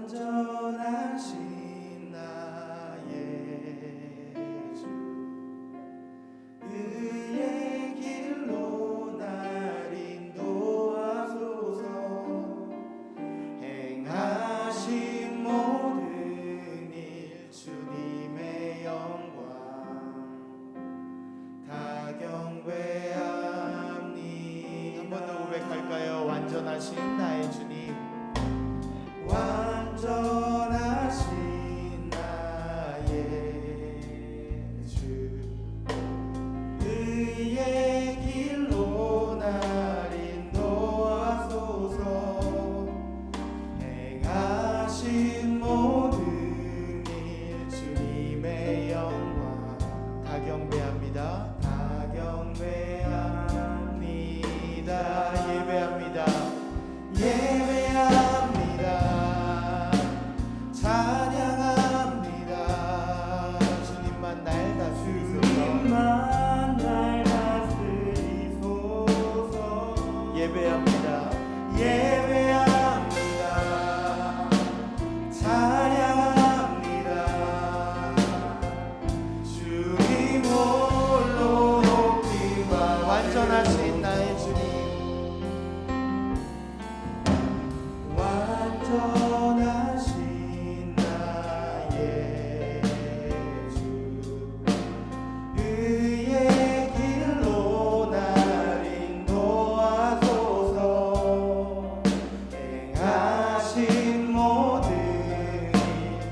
완전하신 나의 주 의의 길로 날 인도하소서. 행하신 모든 일 주님의 영광 다 경배합니다. 한 번 더 고백할까요? 완전하신 나의 주님, 완전하신 나의 주 의의 길로 날 인도하소서. 행하신 모든 일 주님의 영광 다 경배합니다. 다 경배합니다. 예배합니다. 예배합니다. 찬양합니다. 주님만 날 다스리소서. 예배합니다. 예배합니다. 찬양합니다. 주님 홀로 높이와 완전하신 나의 주님, 완전하신 나의 주 의의 길로 날 인도하소서. 행하신 모든 일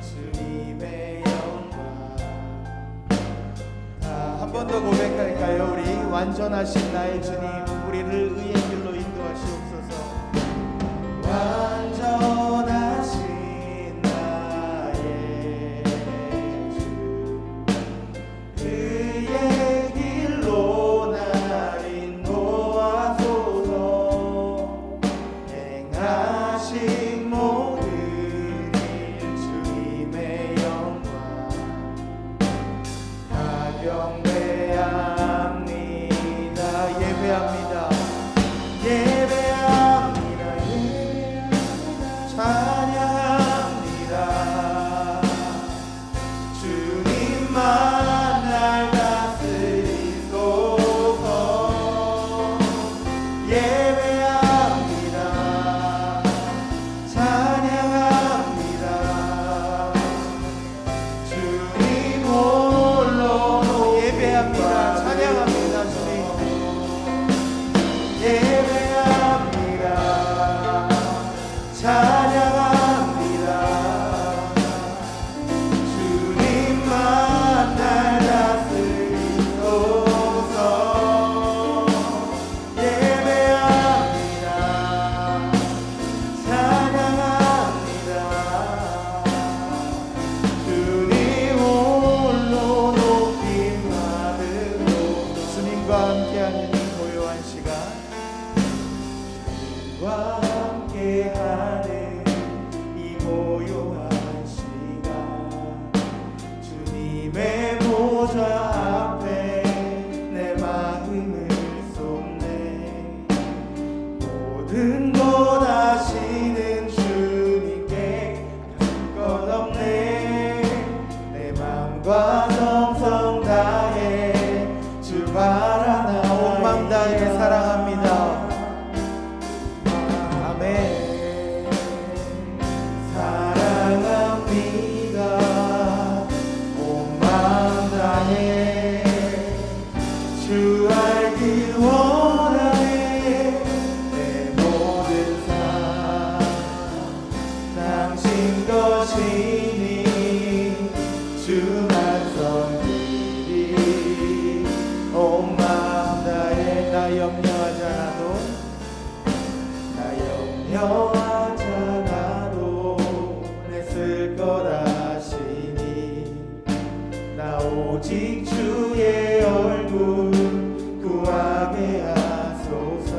주님의 영광 한 번 더 고백할까요? 우리 완전하신 나의 주님, 우리를 의의 길로 인도하시옵소서. 완전하신 나의 주 의의 길로 날 인도하소서. 행하신 모든 일 주님의 영광 다 경배합니다. 예배합니다. 예배합니다. 찬양합니다. 주님만 날 다스리소서. 예배합니다. 찬양합니다. 주님 홀로 예배합니다. 찬양합니다. 주님 예배합니다. 찬양합니다. 주님만 날 다스리소서. 예배합니다. 찬양합니다. 주님 홀로 높임 받으로 주님과 함께하는 이 고요한 시간, 주님과 함께하는 이 고요한 시간, 주님의 보좌 앞에 내 마음을 쏟네. 모든 것 아시는 주님께 할 것 없네. 내 마음과 정성 다해 주 바라나 온 마음 다해 사랑합니다. 아멘. 사랑합니다. 온 마음 다해 주 알길 원하네. 내 모든 삶 당신 것이니 주만 섬기리. 온 마음 다해 나 염려하지 않아도, 나 염려하지 않아도 내 쓸 것 아시니. 나 오직 주의 얼굴 구하게 하소서.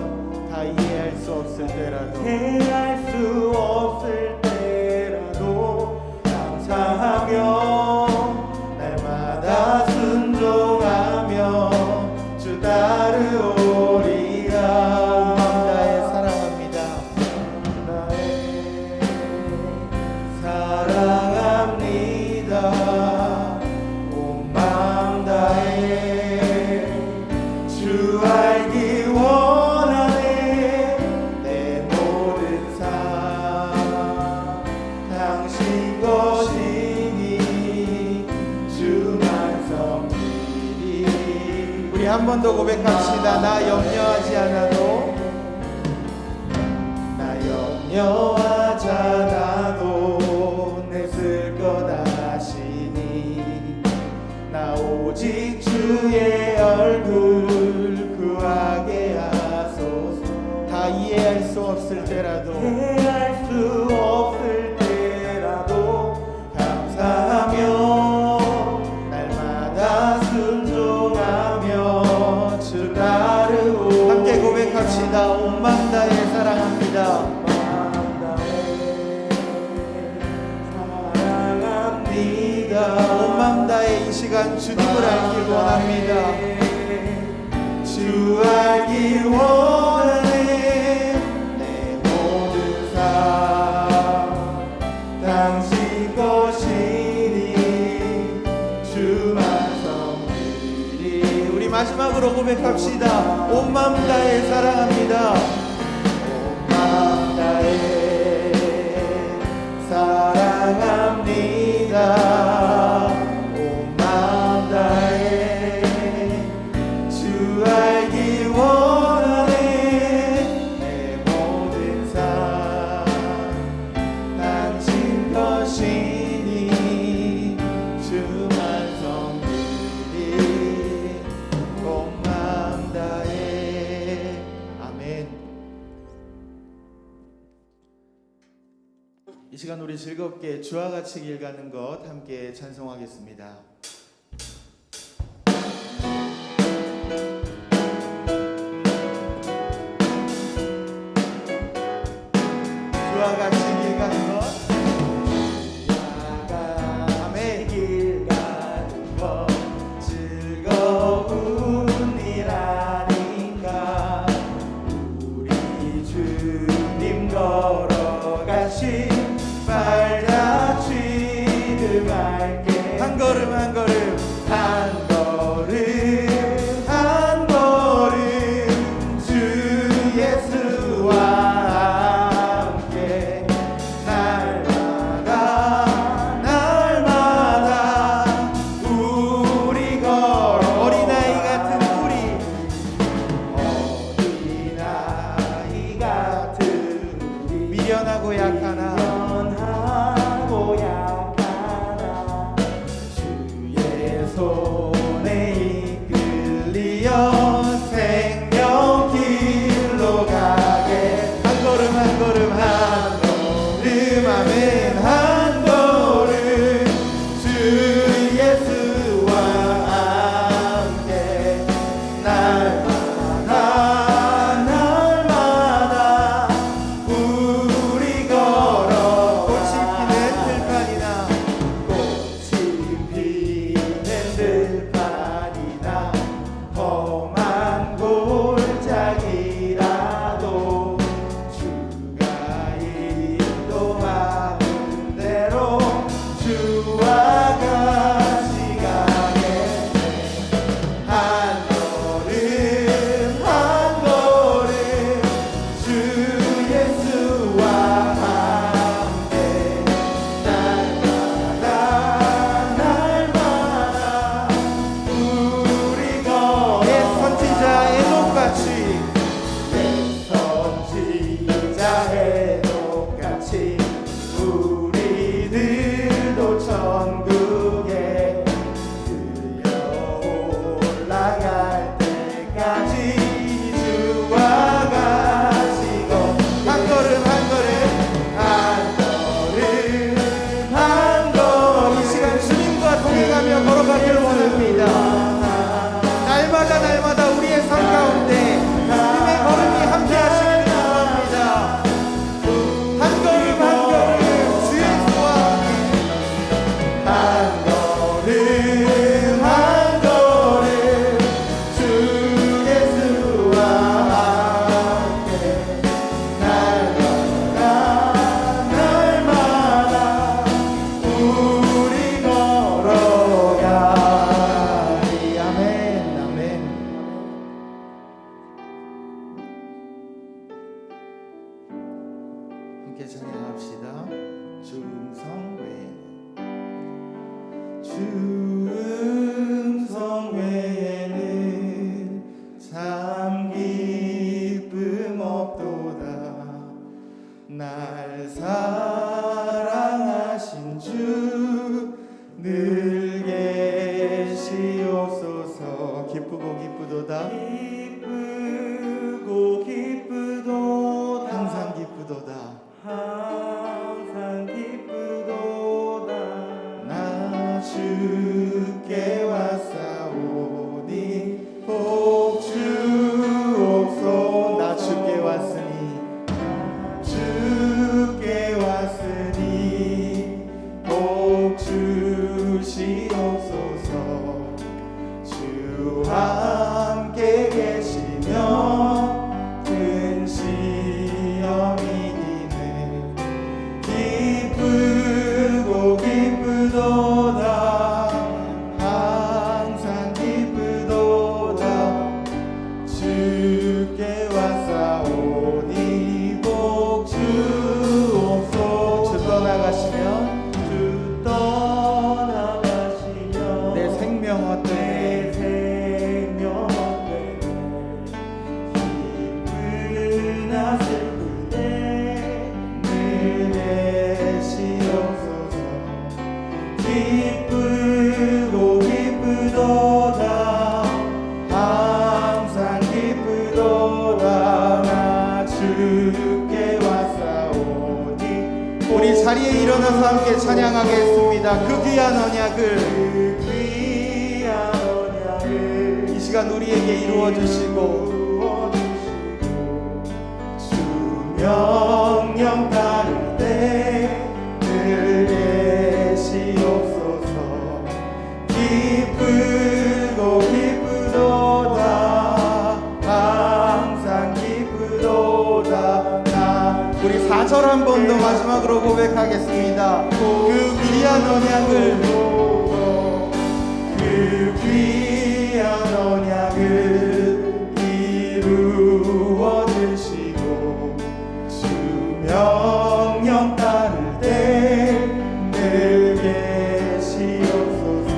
다 이해할 수 없을 때라도, 이해할 수 없을 때라도 감사하며 날마다 순종하며 주 따르오리라. 나의 사랑합니다. 나의 한 번 더 고백합시다. 나 염려하지 않아도, 나 염려하지 않아도 내 쓸 것 아시니, 나 오직 주의 얼굴 구하게 하소서. 다 이해할 수 없을 때라도, 이해할 수 없을 때라도 감사하며 날마다 순종하며 주 따르오. 함께 고백합시다. 온 마음 다해 사랑합니다. 온 마음 다해 사랑합니다. 온 마음 다해 이 시간 주님을 알길 원합니다. 주 알길 원하네. 내 모든 삶 당신 것이니 주만 섬기리. 우리 마지막으로 고백합시다. 온 마음 다해 사랑합니다. 온 마음 다해 사랑합니다. 온 마음 다해 주 알기 원하네. 내 모든 삶 당신 것이니 주만 섬기리. 온 마음 다해. 아멘. 이 시간 우리 즐겁게 주와 같이 길 가는 것 함께 찬송하겠습니다. 주와 같이 길 가는 것. 아멘. 길 가는 것 즐거운 일 아닌가. 우리 주님 걸어가신 발자취를 갈게. 한 걸음 한 걸음 한 걸음 한 걸음 주 예수와 함께 날마다 날마다 우리 걸어. 어린아이 같은 우리, 어린아이 같은 우리, 미련하고 약하나 주의 손에 이끌리어 생명길로 가게. 한 걸음 한 걸음 한 걸음 아멘. 한 걸음 주 예수와 함께 날마다 날마다 우리 걸어. 꽃이 피는 들판이나 꽃이 피는 들판이나 험한 골짜기라도 주가 인도하는 대로 주와 같이 가겠네. 한 걸음 한 걸음 주 예수와 함께 날마다 날마다 우리 걸어. 옛 선지자 에녹같이, 옛 선지자 에녹같이 우리들도 천국에 들려 올라갈 때까지 주와 같이 한 걸음 한 걸음 한 걸음 한 걸음 이 시간 주님과 동행하며 걸어가길 원합니다. 날마다 날마다 우리의 삶 가운데 주님의 걸음이 함께 하시기를 원합니다. 한 걸음 한 걸음 주 예수와 한 걸음 한 걸음 주 예수와 함께 날마다 날마다 우리 걸어가리. 아멘 아멘. 함께 찬양합시다. 주 음성 외에는, 주 음성 외에는 날 사랑하신 주 늘 계시옵소서. 기쁘고 기쁘도다 기쁘고 기쁘도다 항상 기쁘도다 항상 기쁘도다 나 주께 왔사오니 복 주옵소서. 나 주께 왔으니 주께 왔으니 복 주시옵소서. 주와 함께 계시면 큰 시험이 이기네. 기쁘고 기쁘도다 항상 기쁘도다 주께 왔사오니 복 주옵소서. 주 떠나가시면 주 떠나가시면 내 생명 어때 생명 어때 기쁘나 슬플 때늘 계시옵소서. 기쁘고 기쁘도다 항상 기쁘도다 나 주께 왔사오니. 우리 자리에 일어나서 함께 찬양하겠습니다. 그 귀한 언약을 이 시간 우리에게 이루어 주시고 주 명령 따를 때 늘 계시옵소서. 기쁘고 기쁘도다 항상 기쁘도다 나. 우리 4절 한 번 더 마지막으로 고백하겠습니다. 그 귀한 언약을 그 귀한 언약을 이루어 주시고 주 명령 따를 때 늘 계시옵소서.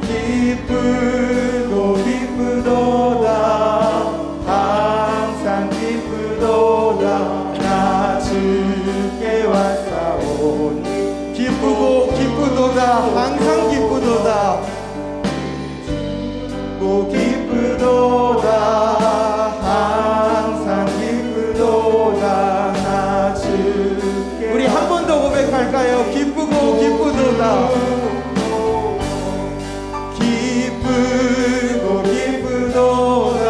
기쁘고 기쁘도다 항상 기쁘도다 나 주께 왔사오니. 기쁘고 기쁘도다 항상 기쁘도다 고 기쁘도다 항상 기쁘도다 나 주께. 우리 한 번 더 고백할까요? 기쁘고 기쁘도다 기쁘고 기쁘도다.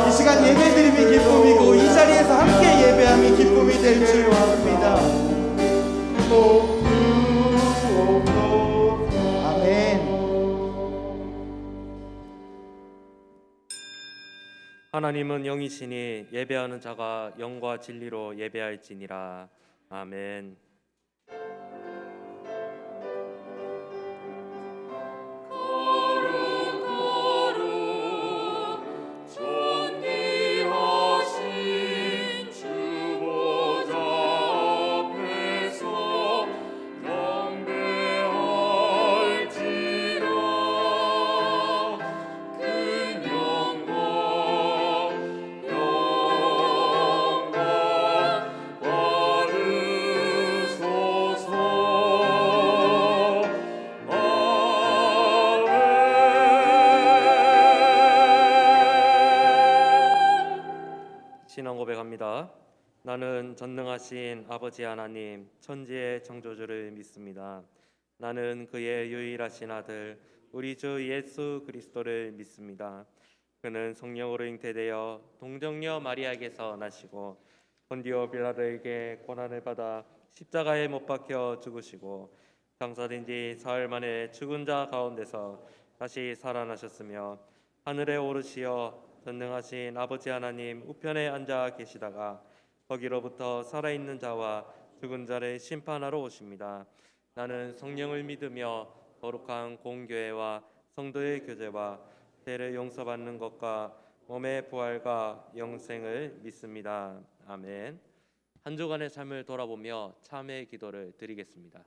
이 시간 예배드림이 기쁨이고 이 자리에서 함께 예배함이 기쁨이 될 줄 믿습니다. 아멘. 하나님은 영이시니 예배하는 자가 영과 진리로 예배할지니라. 아멘. 신앙 고백합니다. 나는 전능하신 아버지 하나님 천지의 창조주를 믿습니다. 나는 그의 유일하신 아들 우리 주 예수 그리스도를 믿습니다. 그는 성령으로 잉태되어 동정녀 마리아에게서 나시고 본디오 빌라도에게 고난을 받아 십자가에 못 박혀 죽으시고 장사된 지 사흘 만에 죽은 자 가운데서 다시 살아나셨으며 하늘에 오르시어 전능하신 아버지 하나님 우편에 앉아 계시다가 거기로부터 살아있는 자와 죽은 자를 심판하러 오십니다. 나는 성령을 믿으며 거룩한 공교회와 성도의 교제와 죄를 용서받는 것과 몸의 부활과 영생을 믿습니다. 아멘. 한 주간의 삶을 돌아보며 참회의 기도를 드리겠습니다.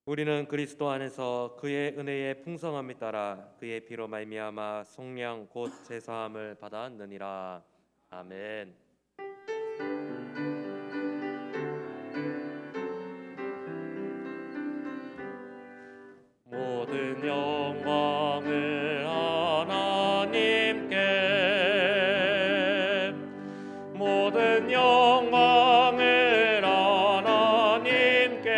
우리는 그리스도 안에서 그의 은혜의 풍성함을 따라 그의 피로 말미암아 속량 곧 제사함을 받았느니라. 아멘. 모든 영광을 하나님께, 모든 영광을 하나님께,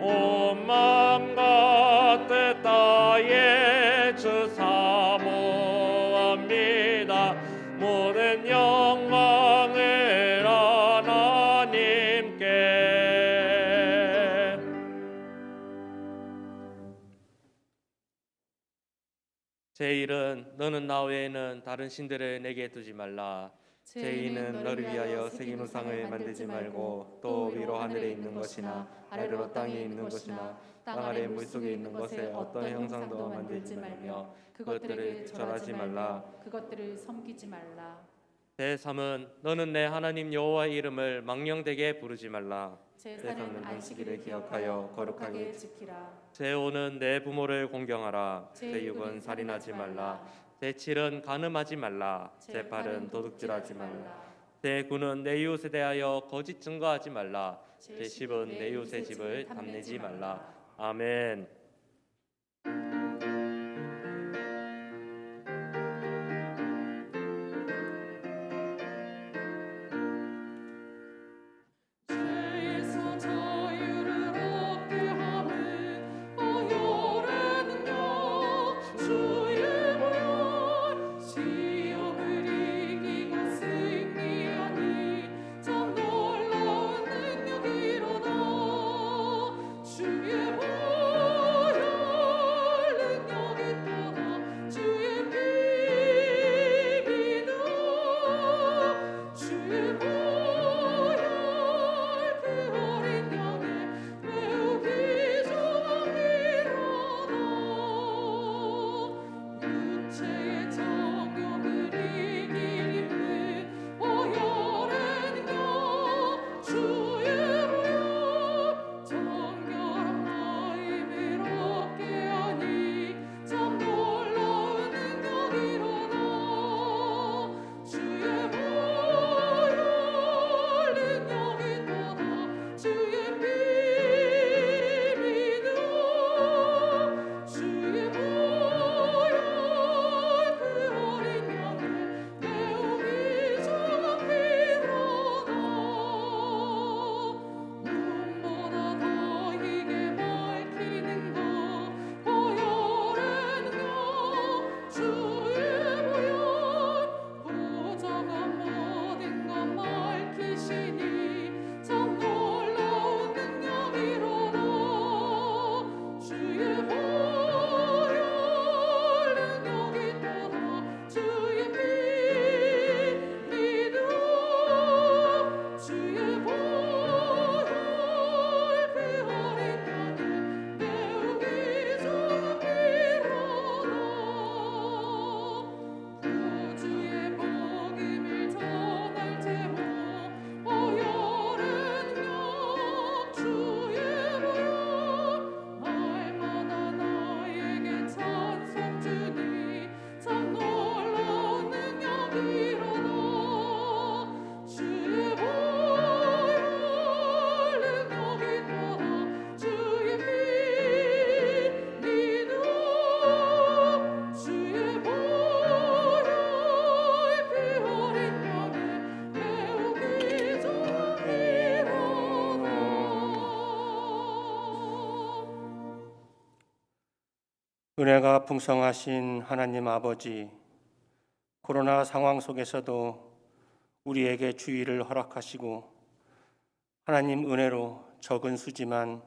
온 마음과 뜻 다해 주 사모합니다. 모든 영광을 하나님께. 제1은 너는 나 외에는 다른 신들을 내게 두지 말라. 제2는 너를 위하여 새긴 우상을 만들지 말고 또 위로 하늘에 있는 것이나 아래로 땅에 있는 것이나 땅 아래 물속에 있는 것에 어떤 형상도 만들지 말며 그것들을 절하지 말라. 그것들을 섬기지 말라. 제3은 너는 내 하나님 여호와의 이름을 망령되게 부르지 말라. 제3은 안식일을 기억하여 거룩하게 지키라. 제5는 내 부모를 공경하라. 제6은 살인하지 말라. 제7은 간음하지 말라. 제8은 도둑질하지 말라. 제9는 내 이웃에 대하여 거짓 증거하지 말라. 제10은 내 이웃의 집을 탐내지 말라. 아멘. 죄에서 자유를 얻게 하는 어혈에는요 주의 보혈 시험을 이기고 승리하니 참 놀라운 능력이로다. 주의 보혈 능력이 있도다. 주의 피 믿어 주의 보혈 그 어린 양의 매우 귀중함이로다. 육체의 정욕을 이길 힘은 보혈에는요 주의 보혈 정결한 마음을 얻게 하니 참 놀라운 능력이로다. 주의 보혈 능력이 있도다. 주의 피 믿어 주의 보혈 그 어린 양의 매우 귀중한 피로다. 눈보다 더 희게 밝히는 것 보혈에는요 주의 보혈 보좌가 모든 것 밝히시니 참 놀라운 능력이로다. 주의 보혈 능력이 있도다. 주의 피 믿어 주의 보혈 그 어린 양의 매우 귀중한 피로다. 구주의 복음을 전할 제목 보혈은요 주의 보혈 날마다 나에게 찬송 주니 참 놀라운 능력이로다. 주의 보혈 능력이 있도다. 주의 피 믿어 주의 보혈 그 어린 양의 매우 귀중한 피로다. 은혜가 풍성하신 하나님 아버지, 코로나 상황 속에서도 우리에게 주의를 허락하시고 하나님 은혜로 적은 수지만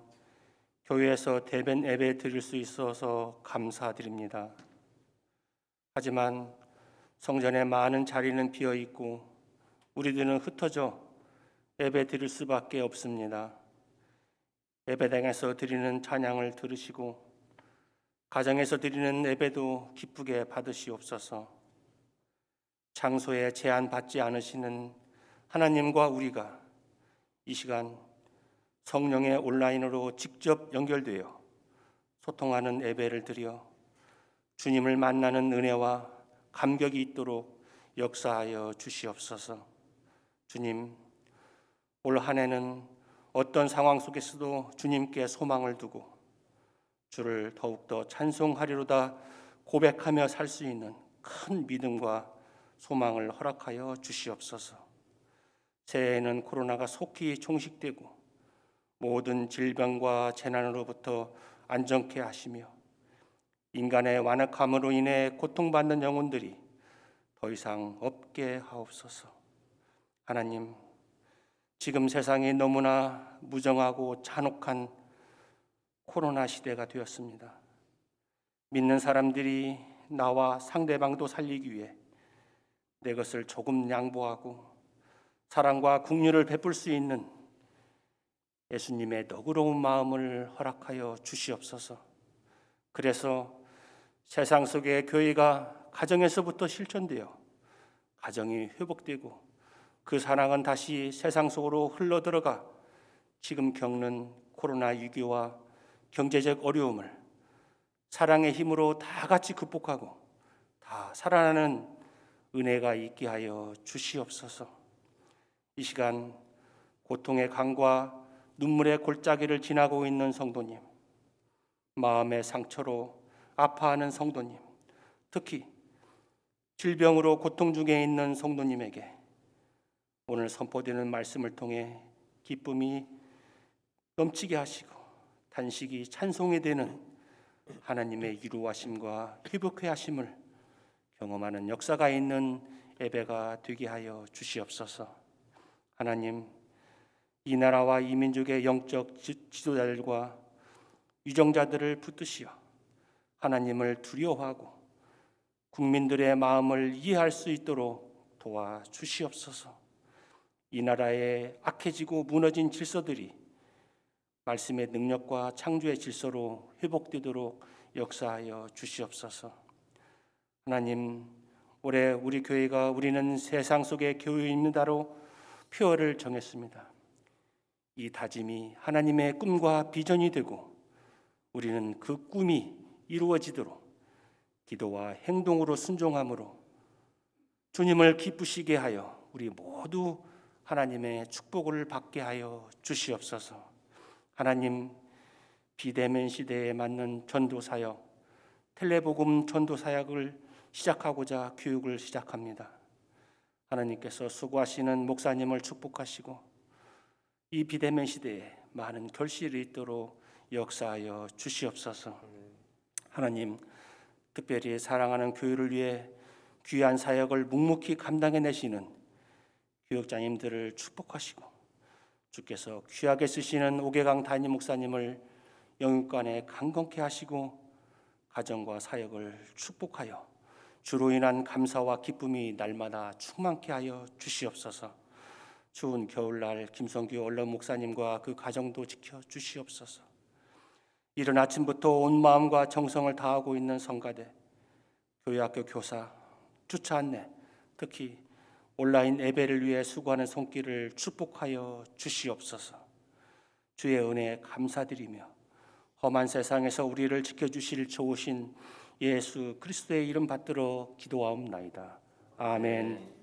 교회에서 대변 예배 드릴 수 있어서 감사드립니다. 하지만 성전에 많은 자리는 비어 있고 우리들은 흩어져 예배 드릴 수밖에 없습니다. 예배당에서 드리는 찬양을 들으시고 가정에서 드리는 예배도 기쁘게 받으시옵소서. 장소에 제한받지 않으시는 하나님과 우리가 이 시간 성령의 온라인으로 직접 연결되어 소통하는 예배를 드려 주님을 만나는 은혜와 감격이 있도록 역사하여 주시옵소서. 주님, 올 한 해는 어떤 상황 속에서도 주님께 소망을 두고 주를 더욱더 찬송하리로다 고백하며 살 수 있는 큰 믿음과 소망을 허락하여 주시옵소서. 새해에는 코로나가 속히 종식되고 모든 질병과 재난으로부터 안정케 하시며 인간의 완악함으로 인해 고통받는 영혼들이 더 이상 없게 하옵소서. 하나님, 지금 세상이 너무나 무정하고 잔혹한 코로나 시대가 되었습니다. 믿는 사람들이 나와 상대방도 살리기 위해 내 것을 조금 양보하고 사랑과 긍휼을 베풀 수 있는 예수님의 너그러운 마음을 허락하여 주시옵소서. 그래서 세상 속의 교회가 가정에서부터 실천되어 가정이 회복되고 그 사랑은 다시 세상 속으로 흘러들어가 지금 겪는 코로나 위기와 경제적 어려움을 사랑의 힘으로 다 같이 극복하고 다 살아나는 은혜가 있게 하여 주시옵소서. 이 시간 고통의 강과 눈물의 골짜기를 지나고 있는 성도님, 마음의 상처로 아파하는 성도님, 특히 질병으로 고통 중에 있는 성도님에게 오늘 선포되는 말씀을 통해 기쁨이 넘치게 하시고 단식이 찬송이 되는 하나님의 이루하심과 회복해 하심을 경험하는 역사가 있는 예배가 되게 하여 주시옵소서. 하나님, 이 나라와 이 민족의 영적 지도자들과 유정자들을 붙드시어 하나님을 두려워하고 국민들의 마음을 이해할 수 있도록 도와주시옵소서. 이 나라의 악해지고 무너진 질서들이 말씀의 능력과 창조의 질서로 회복되도록 역사하여 주시옵소서. 하나님, 올해 우리 교회가 우리는 세상 속의 교회입니다로 표어를 정했습니다. 이 다짐이 하나님의 꿈과 비전이 되고 우리는 그 꿈이 이루어지도록 기도와 행동으로 순종함으로 주님을 기쁘시게 하여 우리 모두 하나님의 축복을 받게 하여 주시옵소서. 하나님, 비대면 시대에 맞는 전도사역, 텔레복음 전도사역을 시작하고자 교육을 시작합니다. 하나님께서 수고하시는 목사님을 축복하시고 이 비대면 시대에 많은 결실이 있도록 역사하여 주시옵소서. 하나님, 특별히 사랑하는 교회를 위해 귀한 사역을 묵묵히 감당해내시는 교육자님들을 축복하시고 주께서 귀하게 쓰시는 오계강 담임 목사님을 영육간에 강건케 하시고 가정과 사역을 축복하여 주로 인한 감사와 기쁨이 날마다 충만케 하여 주시옵소서. 추운 겨울날 김성규 언론 목사님과 그 가정도 지켜 주시옵소서. 이른 아침부터 온 마음과 정성을 다하고 있는 성가대, 교회학교 교사, 주차 안내, 특히 온라인 예배를 위해 수고하는 손길을 축복하여 주시옵소서. 주의 은혜에 감사드리며 험한 세상에서 우리를 지켜주실 좋으신 예수 그리스도의 이름 받들어 기도하옵나이다. 아멘.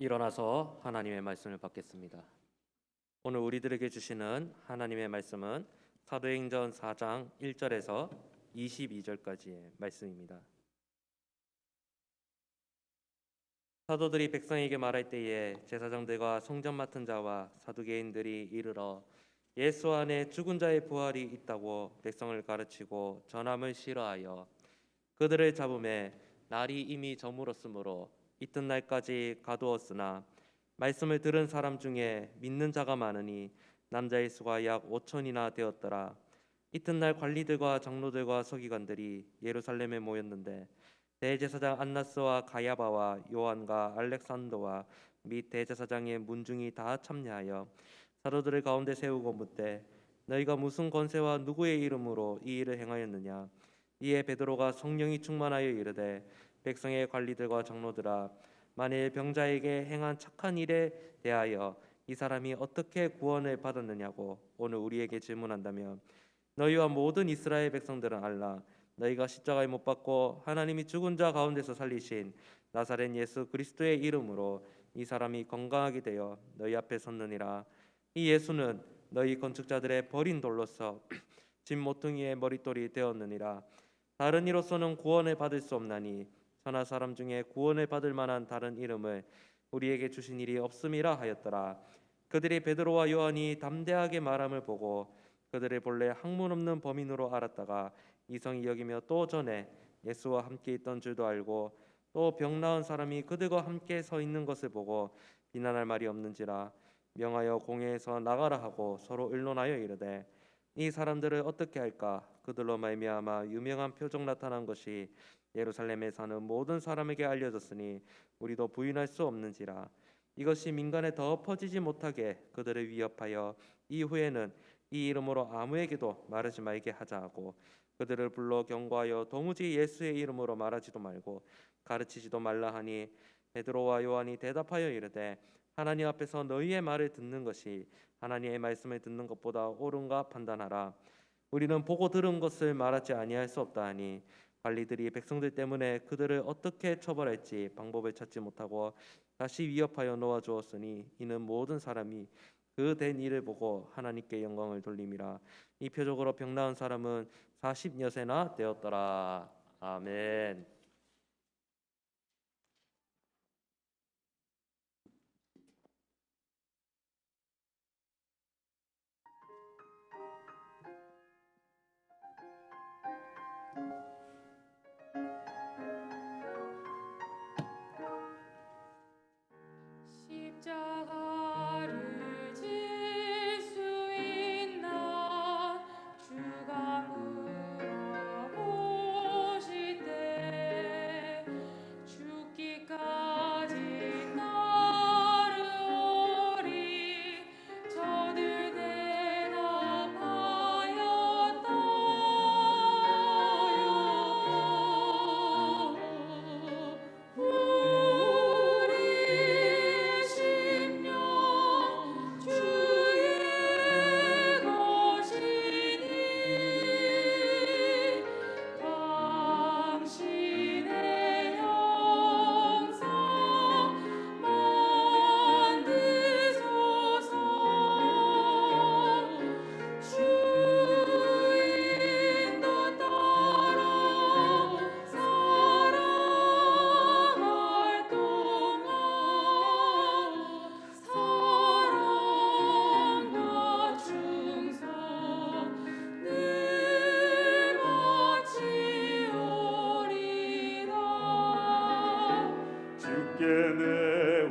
일어나서 하나님의 말씀을 받겠습니다. 오늘 우리들에게 주시는 하나님의 말씀은 사도행전 4장 1절에서 22절까지의 말씀입니다. 사도들이 백성에게 말할 때에 제사장들과 성전 맡은 자와 사두개인들이 이르러 예수 안에 죽은 자의 부활이 있다고 백성을 가르치고 전함을 싫어하여 그들을 잡음에 날이 이미 저물었으므로 이튿날까지 가두었으나 말씀을 들은 사람 중에 믿는 자가 많으니 남자의 수가 약 5천이나 되었더라. 이튿날 관리들과 장로들과 서기관들이 예루살렘에 모였는데 대제사장 안나스와 가야바와 요한과 알렉산더와 및 대제사장의 문중이 다 참여하여 사도들을 가운데 세우고 묻되 너희가 무슨 권세와 누구의 이름으로 이 일을 행하였느냐. 이에 베드로가 성령이 충만하여 이르되 백성의 관리들과 장로들아, 만일 병자에게 행한 착한 일에 대하여 이 사람이 어떻게 구원을 받았느냐고 오늘 우리에게 질문한다면 너희와 모든 이스라엘 백성들은 알라. 너희가 십자가에 못 박고 하나님이 죽은 자 가운데서 살리신 나사렛 예수 그리스도의 이름으로 이 사람이 건강하게 되어 너희 앞에 섰느니라. 이 예수는 너희 건축자들의 버린 돌로서 집 모퉁이의 머릿돌이 되었느니라. 다른 이로서는 구원을 받을 수 없나니 천하 사람 중에 구원을 받을 만한 다른 이름을 우리에게 주신 일이 없음이라 하였더라. 그들이 베드로와 요한이 담대하게 말함을 보고 그들을 본래 학문 없는 범인으로 알았다가 이성이 여기며 또 전에 예수와 함께 있던 줄도 알고 또 병 나은 사람이 그들과 함께 서 있는 것을 보고 비난할 말이 없는지라 명하여 공회에서 나가라 하고 서로 의논하여 이르되 이 사람들을 어떻게 할까. 그들로 말미암아 유명한 표적 나타난 것이 예루살렘에 사는 모든 사람에게 알려졌으니 우리도 부인할 수 없는지라. 이것이 민간에 더 퍼지지 못하게 그들을 위협하여 이후에는 이 이름으로 아무에게도 말하지 말게 하자 하고 그들을 불러 경고하여 도무지 예수의 이름으로 말하지도 말고 가르치지도 말라 하니 베드로와 요한이 대답하여 이르되 하나님 앞에서 너희의 말을 듣는 것이 하나님의 말씀을 듣는 것보다 옳은가 판단하라. 우리는 보고 들은 것을 말하지 아니할 수 없다 하니 관리들이 백성들 때문에 그들을 어떻게 처벌할지 방법을 찾지 못하고 다시 위협하여 놓아 주었으니 이는 모든 사람이 그 된 일을 보고 하나님께 영광을 돌림이라. 이 표적으로 병 나은 사람은 40여세나 되었더라. 아멘. 십자가를 질 수 있나 주가 물어보시되 죽기까지 따르오리 저들 대답하였다요 우리 심령 주의 것이니 당신의 영상 만드소서 주인도 따라 사랑할 동안 사랑과 충성 늘 바치오리라. 주께 내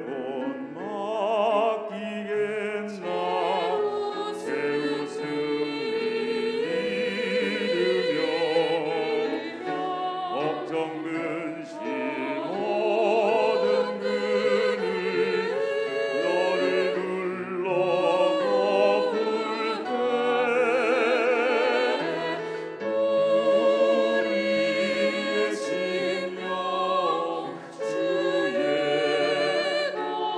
온 맡기겠나 세우스 이르며 걱정 근심 모든 그를 너를 둘러 덮을 때 우리의 심령 주의 것이니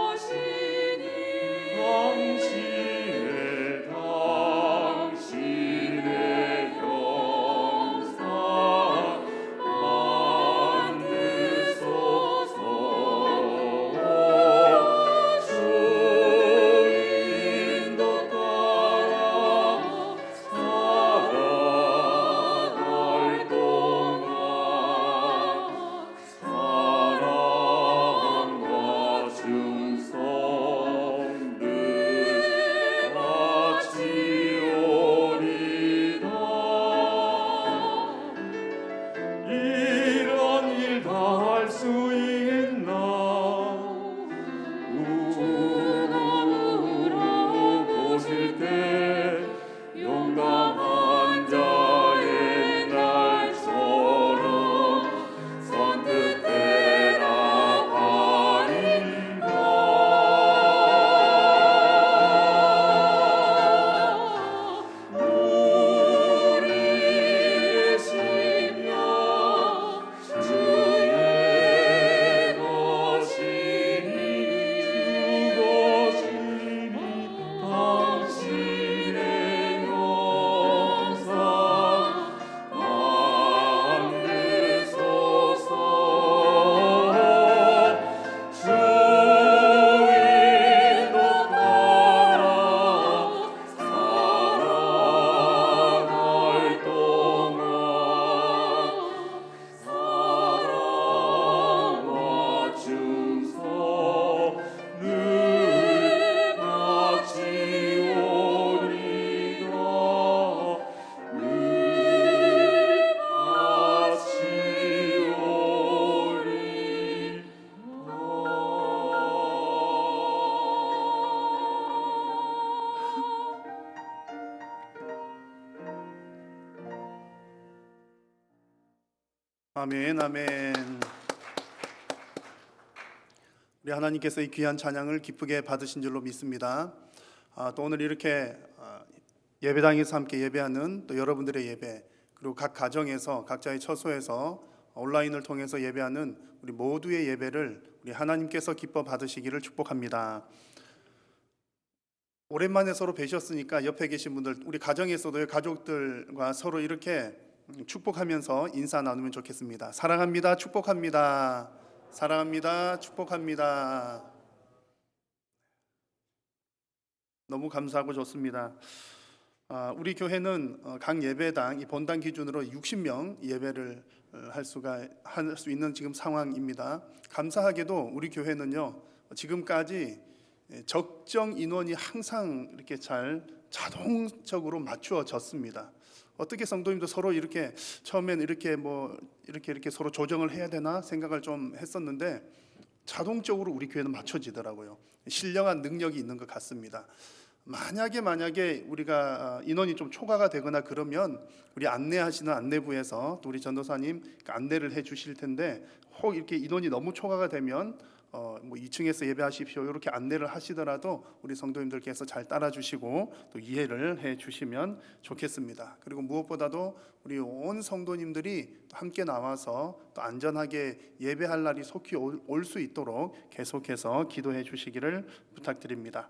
아멘, 아멘. 우리 하나님께서 이 귀한 찬양을 기쁘게 받으신 줄로 믿습니다. 또 오늘 이렇게 예배당에서 함께 예배하는 또 여러분들의 예배, 그리고 각 가정에서 각자의 처소에서 온라인을 통해서 예배하는 우리 모두의 예배를 우리 하나님께서 기뻐 받으시기를 축복합니다. 오랜만에 서로 뵈셨으니까 옆에 계신 분들, 우리 가정에서도 가족들과 서로 이렇게 축복하면서 인사 나누면 좋겠습니다. 사랑합니다. 축복합니다. 사랑합니다. 축복합니다. 너무 감사하고 좋습니다. 우리 교회는 각 예배당 이 본당 기준으로 60명 예배를 할 수 있는 지금 상황입니다. 감사하게도 우리 교회는요, 지금까지 적정 인원이 항상 이렇게 잘 자동적으로 맞추어졌습니다. 어떻게 성도님도 서로 이렇게 처음엔 이렇게 서로 조정을 해야 되나 생각을 좀 했었는데 자동적으로 우리 교회는 맞춰지더라고요. 신령한 능력이 있는 것 같습니다. 만약에 우리가 인원이 좀 초과가 되거나 그러면 우리 안내하시는 안내부에서 또 우리 전도사님 안내를 해 주실 텐데, 혹 이렇게 인원이 너무 초과가 되면 2층에서 예배하십시오 이렇게 안내를 하시더라도 우리 성도님들께서 잘 따라주시고 또 이해를 해주시면 좋겠습니다. 그리고 무엇보다도 우리 온 성도님들이 함께 나와서 또 안전하게 예배할 날이 속히 올 수 있도록 계속해서 기도해 주시기를 부탁드립니다.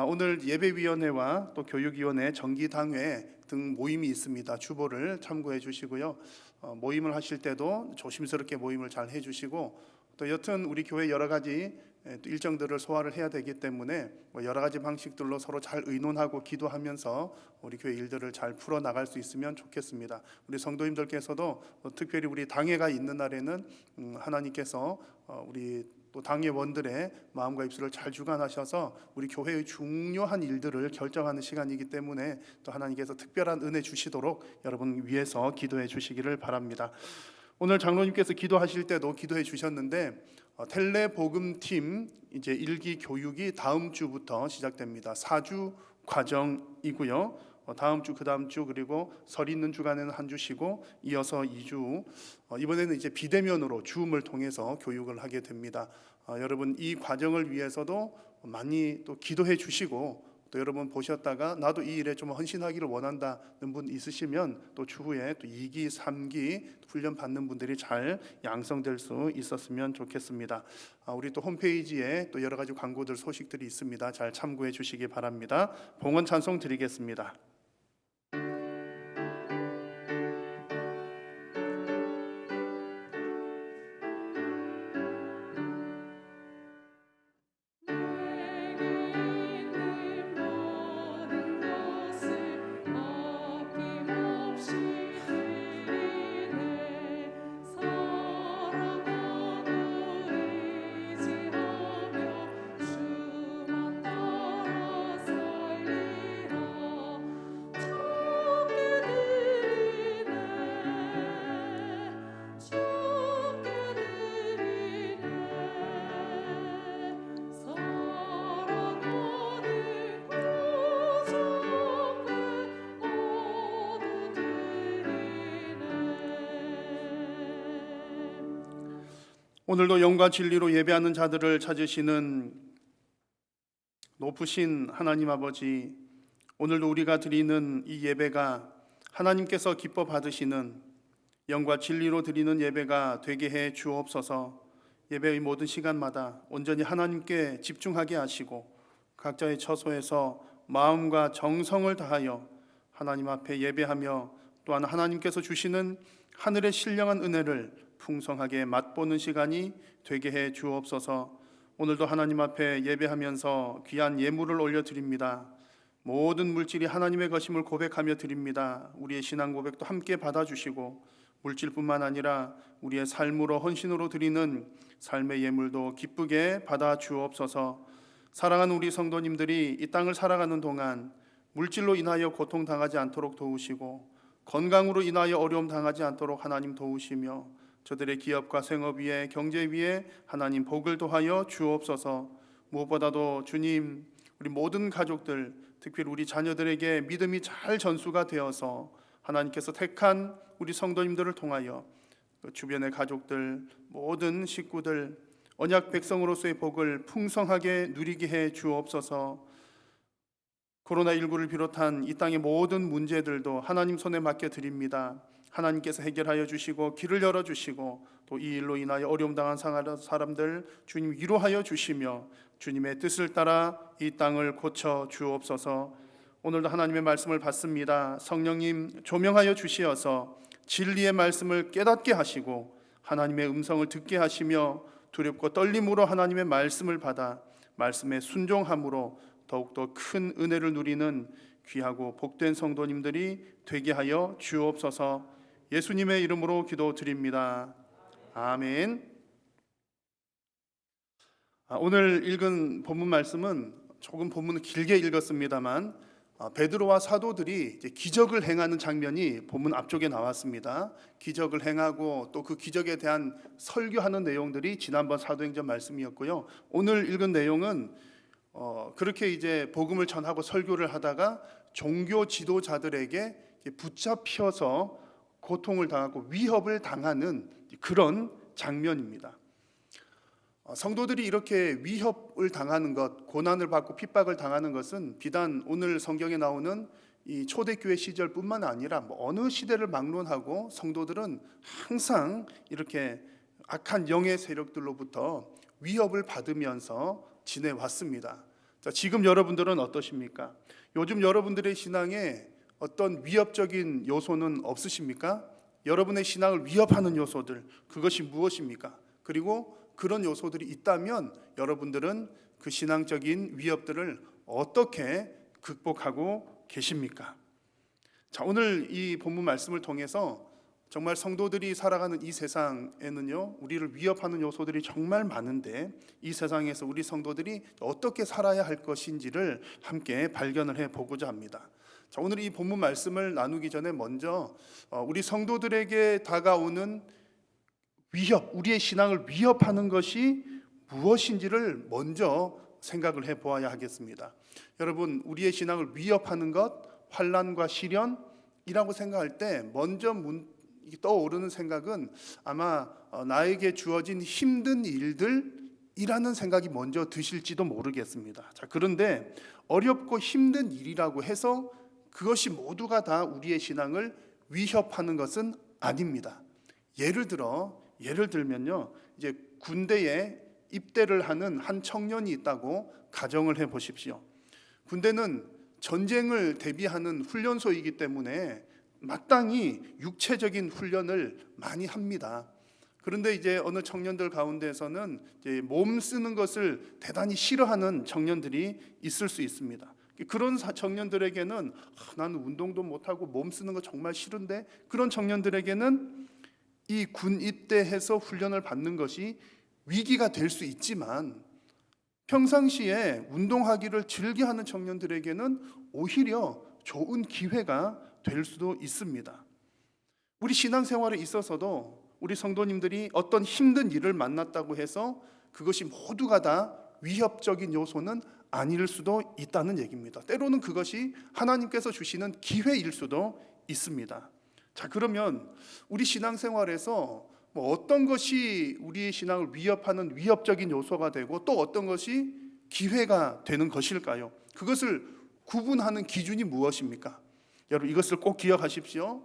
오늘 예배위원회와 또 교육위원회, 정기당회 등 모임이 있습니다. 주보를 참고해 주시고요. 모임을 하실 때도 조심스럽게 모임을 잘 해주시고, 또 여튼 우리 교회 여러 가지 일정들을 소화를 해야 되기 때문에 여러 가지 방식들로 서로 잘 의논하고 기도하면서 우리 교회 일들을 잘 풀어 나갈 수 있으면 좋겠습니다. 우리 성도님들께서도 특별히 우리 당회가 있는 날에는 하나님께서 우리 또 당회원들의 마음과 입술을 잘 주관하셔서 우리 교회의 중요한 일들을 결정하는 시간이기 때문에 또 하나님께서 특별한 은혜 주시도록 여러분 위해서 기도해 주시기를 바랍니다. 오늘 장로님께서 기도하실 때도 기도해 주셨는데 텔레복음팀 이제 1기 교육이 다음 주부터 시작됩니다. 4주 과정이고요. 다음 주, 그 다음 주, 그리고 설 있는 주간에는 한 주 쉬고 이어서 2주, 이번에는 이제 비대면으로 줌을 통해서 교육을 하게 됩니다. 여러분 이 과정을 위해서도 많이 또 기도해 주시고, 또 여러분 보셨다가 나도 이 일에 좀 헌신하기를 원한다는 분 있으시면 또 추후에 또 2기, 3기 훈련 받는 분들이 잘 양성될 수 있었으면 좋겠습니다. 우리 또 홈페이지에 또 여러 가지 광고들 소식들이 있습니다. 잘 참고해 주시기 바랍니다. 봉헌 찬송 드리겠습니다. 오늘도 영과 진리로 예배하는 자들을 찾으시는 높으신 하나님 아버지, 오늘도 우리가 드리는 이 예배가 하나님께서 기뻐 받으시는 영과 진리로 드리는 예배가 되게 해 주옵소서. 예배의 모든 시간마다 온전히 하나님께 집중하게 하시고 각자의 처소에서 마음과 정성을 다하여 하나님 앞에 예배하며 또한 하나님께서 주시는 하늘의 신령한 은혜를 풍성하게 맛보는 시간이 되게 해 주옵소서. 오늘도 하나님 앞에 예배하면서 귀한 예물을 올려드립니다. 모든 물질이 하나님의 것임을 고백하며 드립니다. 우리의 신앙 고백도 함께 받아주시고 물질뿐만 아니라 우리의 삶으로 헌신으로 드리는 삶의 예물도 기쁘게 받아 주옵소서. 사랑하는 우리 성도님들이 이 땅을 살아가는 동안 물질로 인하여 고통당하지 않도록 도우시고 건강으로 인하여 어려움 당하지 않도록 하나님 도우시며 저들의 기업과 생업 위에 경제 위에 하나님 복을 더하여 주옵소서. 무엇보다도 주님, 우리 모든 가족들, 특별히 우리 자녀들에게 믿음이 잘 전수가 되어서 하나님께서 택한 우리 성도님들을 통하여 주변의 가족들, 모든 식구들 언약 백성으로서의 복을 풍성하게 누리게 해 주옵소서. 코로나19를 비롯한 이 땅의 모든 문제들도 하나님 손에 맡겨 드립니다. 하나님께서 해결하여 주시고 길을 열어 주시고 또 이 일로 인하여 어려움 당한 사람들 주님 위로하여 주시며 주님의 뜻을 따라 이 땅을 고쳐 주옵소서. 오늘도 하나님의 말씀을 받습니다. 성령님 조명하여 주시어서 진리의 말씀을 깨닫게 하시고 하나님의 음성을 듣게 하시며 두렵고 떨림으로 하나님의 말씀을 받아 말씀에 순종함으로 더욱더 큰 은혜를 누리는 귀하고 복된 성도님들이 되게 하여 주옵소서. 예수님의 이름으로 기도드립니다. 아멘. 오늘 읽은 본문 말씀은 조금 본문을 길게 읽었습니다만 베드로와 사도들이 이제 기적을 행하는 장면이 본문 앞쪽에 나왔습니다. 기적을 행하고 또 그 기적에 대한 설교하는 내용들이 지난번 사도행전 말씀이었고요. 오늘 읽은 내용은 그렇게 이제 복음을 전하고 설교를 하다가 종교 지도자들에게 붙잡혀서 고통을 당하고 위협을 당하는 그런 장면입니다. 성도들이 이렇게 위협을 당하는 것, 고난을 받고 핍박을 당하는 것은 비단 오늘 성경에 나오는 이 초대교회 시절뿐만 아니라 어느 시대를 막론하고 성도들은 항상 이렇게 악한 영의 세력들로부터 위협을 받으면서 지내왔습니다. 자, 지금 여러분들은 어떠십니까? 요즘 여러분들의 신앙에 어떤 위협적인 요소는 없으십니까? 여러분의 신앙을 위협하는 요소들, 그것이 무엇입니까? 그리고 그런 요소들이 있다면 여러분들은 그 신앙적인 위협들을 어떻게 극복하고 계십니까? 자, 오늘 이 본문 말씀을 통해서 정말 성도들이 살아가는 이 세상에는요, 우리를 위협하는 요소들이 정말 많은데 이 세상에서 우리 성도들이 어떻게 살아야 할 것인지를 함께 발견을 해 보고자 합니다. 자, 오늘 이 본문 말씀을 나누기 전에 먼저 우리 성도들에게 다가오는 위협, 우리의 신앙을 위협하는 것이 무엇인지를 먼저 생각을 해 보아야 하겠습니다. 여러분, 우리의 신앙을 위협하는 것, 환난과 시련이라고 생각할 때 먼저 떠오르는 생각은 아마 나에게 주어진 힘든 일들이라는 생각이 먼저 드실지도 모르겠습니다. 자, 그런데 어렵고 힘든 일이라고 해서 그것이 모두가 다 우리의 신앙을 위협하는 것은 아닙니다. 예를 들면요, 이제 군대에 입대를 하는 한 청년이 있다고 가정을 해 보십시오. 군대는 전쟁을 대비하는 훈련소이기 때문에 마땅히 육체적인 훈련을 많이 합니다. 그런데 이제 어느 청년들 가운데서는 이제 몸 쓰는 것을 대단히 싫어하는 청년들이 있을 수 있습니다. 그런 청년들에게는 나는 운동도 못하고 몸 쓰는 거 정말 싫은데, 그런 청년들에게는 이 군 입대해서 훈련을 받는 것이 위기가 될 수 있지만 평상시에 운동하기를 즐겨하는 청년들에게는 오히려 좋은 기회가 될 수도 있습니다. 우리 신앙생활에 있어서도 우리 성도님들이 어떤 힘든 일을 만났다고 해서 그것이 모두가 다 위협적인 요소는 아닐 수도 있다는 얘기입니다. 때로는 그것이 하나님께서 주시는 기회일 수도 있습니다. 자, 그러면 우리 신앙생활에서 어떤 것이 우리의 신앙을 위협하는 위협적인 요소가 되고 또 어떤 것이 기회가 되는 것일까요? 그것을 구분하는 기준이 무엇입니까? 여러분, 이것을 꼭 기억하십시오.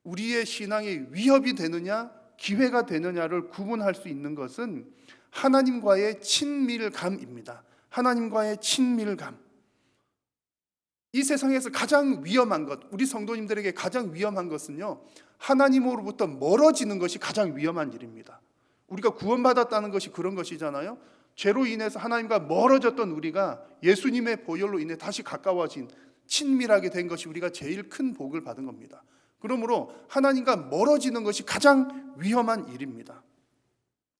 우리의 신앙이 위협이 되느냐 기회가 되느냐를 구분할 수 있는 것은 하나님과의 친밀감입니다. 하나님과의 친밀감. 이 세상에서 가장 위험한 것, 우리 성도님들에게 가장 위험한 것은요, 하나님으로부터 멀어지는 것이 가장 위험한 일입니다. 우리가 구원받았다는 것이 그런 것이잖아요. 죄로 인해서 하나님과 멀어졌던 우리가 예수님의 보혈로 인해 다시 가까워진, 친밀하게 된 것이 우리가 제일 큰 복을 받은 겁니다. 그러므로 하나님과 멀어지는 것이 가장 위험한 일입니다.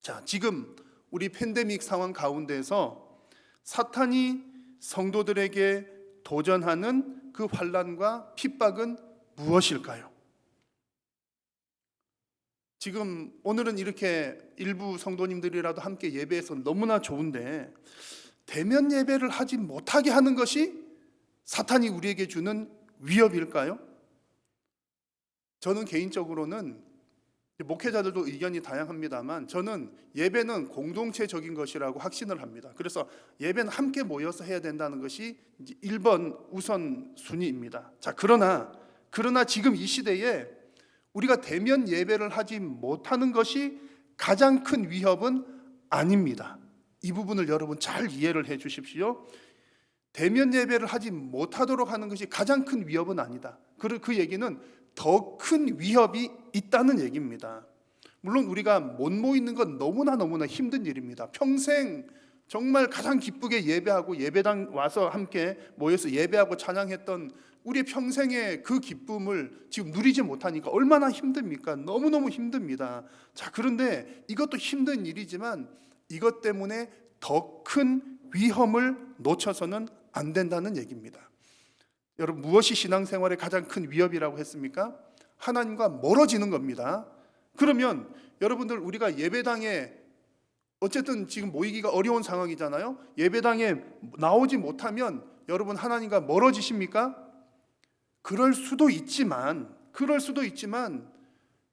자, 지금 우리 팬데믹 상황 가운데서 사탄이 성도들에게 도전하는 그 환난과 핍박은 무엇일까요? 지금 오늘은 이렇게 일부 성도님들이라도 함께 예배해서 너무나 좋은데 대면 예배를 하지 못하게 하는 것이 사탄이 우리에게 주는 위협일까요? 저는 개인적으로는 목회자들도 의견이 다양합니다만 저는 예배는 공동체적인 것이라고 확신을 합니다. 그래서 예배는 함께 모여서 해야 된다는 것이 이제 1번 우선순위입니다. 자, 그러나 지금 이 시대에 우리가 대면 예배를 하지 못하는 것이 가장 큰 위협은 아닙니다. 이 부분을 여러분 잘 이해를 해 주십시오. 대면 예배를 하지 못하도록 하는 것이 가장 큰 위협은 아니다. 그 얘기는 더 큰 위협이 있다는 얘기입니다. 물론 우리가 못 모이는 건 너무나 힘든 일입니다. 평생 정말 가장 기쁘게 예배하고 예배당 와서 함께 모여서 예배하고 찬양했던 우리의 평생의 그 기쁨을 지금 누리지 못하니까 얼마나 힘듭니까? 너무너무 힘듭니다. 자, 그런데 이것도 힘든 일이지만 이것 때문에 더 큰 위험을 놓쳐서는 안 된다는 얘기입니다. 여러분, 무엇이 신앙생활의 가장 큰 위협이라고 했습니까? 하나님과 멀어지는 겁니다. 그러면 여러분들, 우리가 예배당에 어쨌든 지금 모이기가 어려운 상황이잖아요. 예배당에 나오지 못하면 여러분 하나님과 멀어지십니까? 그럴 수도 있지만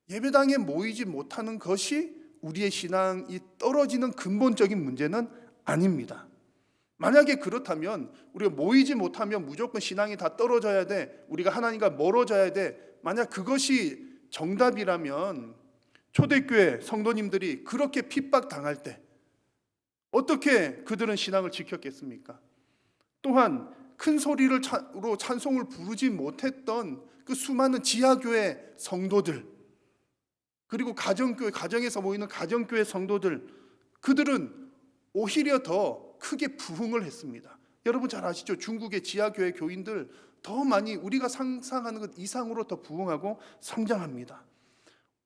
예배당에 모이지 못하는 것이 우리의 신앙이 떨어지는 근본적인 문제는 아닙니다. 만약에 그렇다면 우리가 모이지 못하면 무조건 신앙이 다 떨어져야 돼, 우리가 하나님과 멀어져야 돼, 만약 그것이 정답이라면 초대교회 성도님들이 그렇게 핍박당할 때 어떻게 그들은 신앙을 지켰겠습니까? 또한 큰 소리로 찬송을 부르지 못했던 그 수많은 지하교회 성도들, 그리고 가정에서 모이는 가정교회 성도들, 그들은 오히려 더 크게 부흥을 했습니다. 여러분 잘 아시죠? 중국의 지하교회 교인들 더 많이 우리가 상상하는 것 이상으로 더 부흥하고 성장합니다.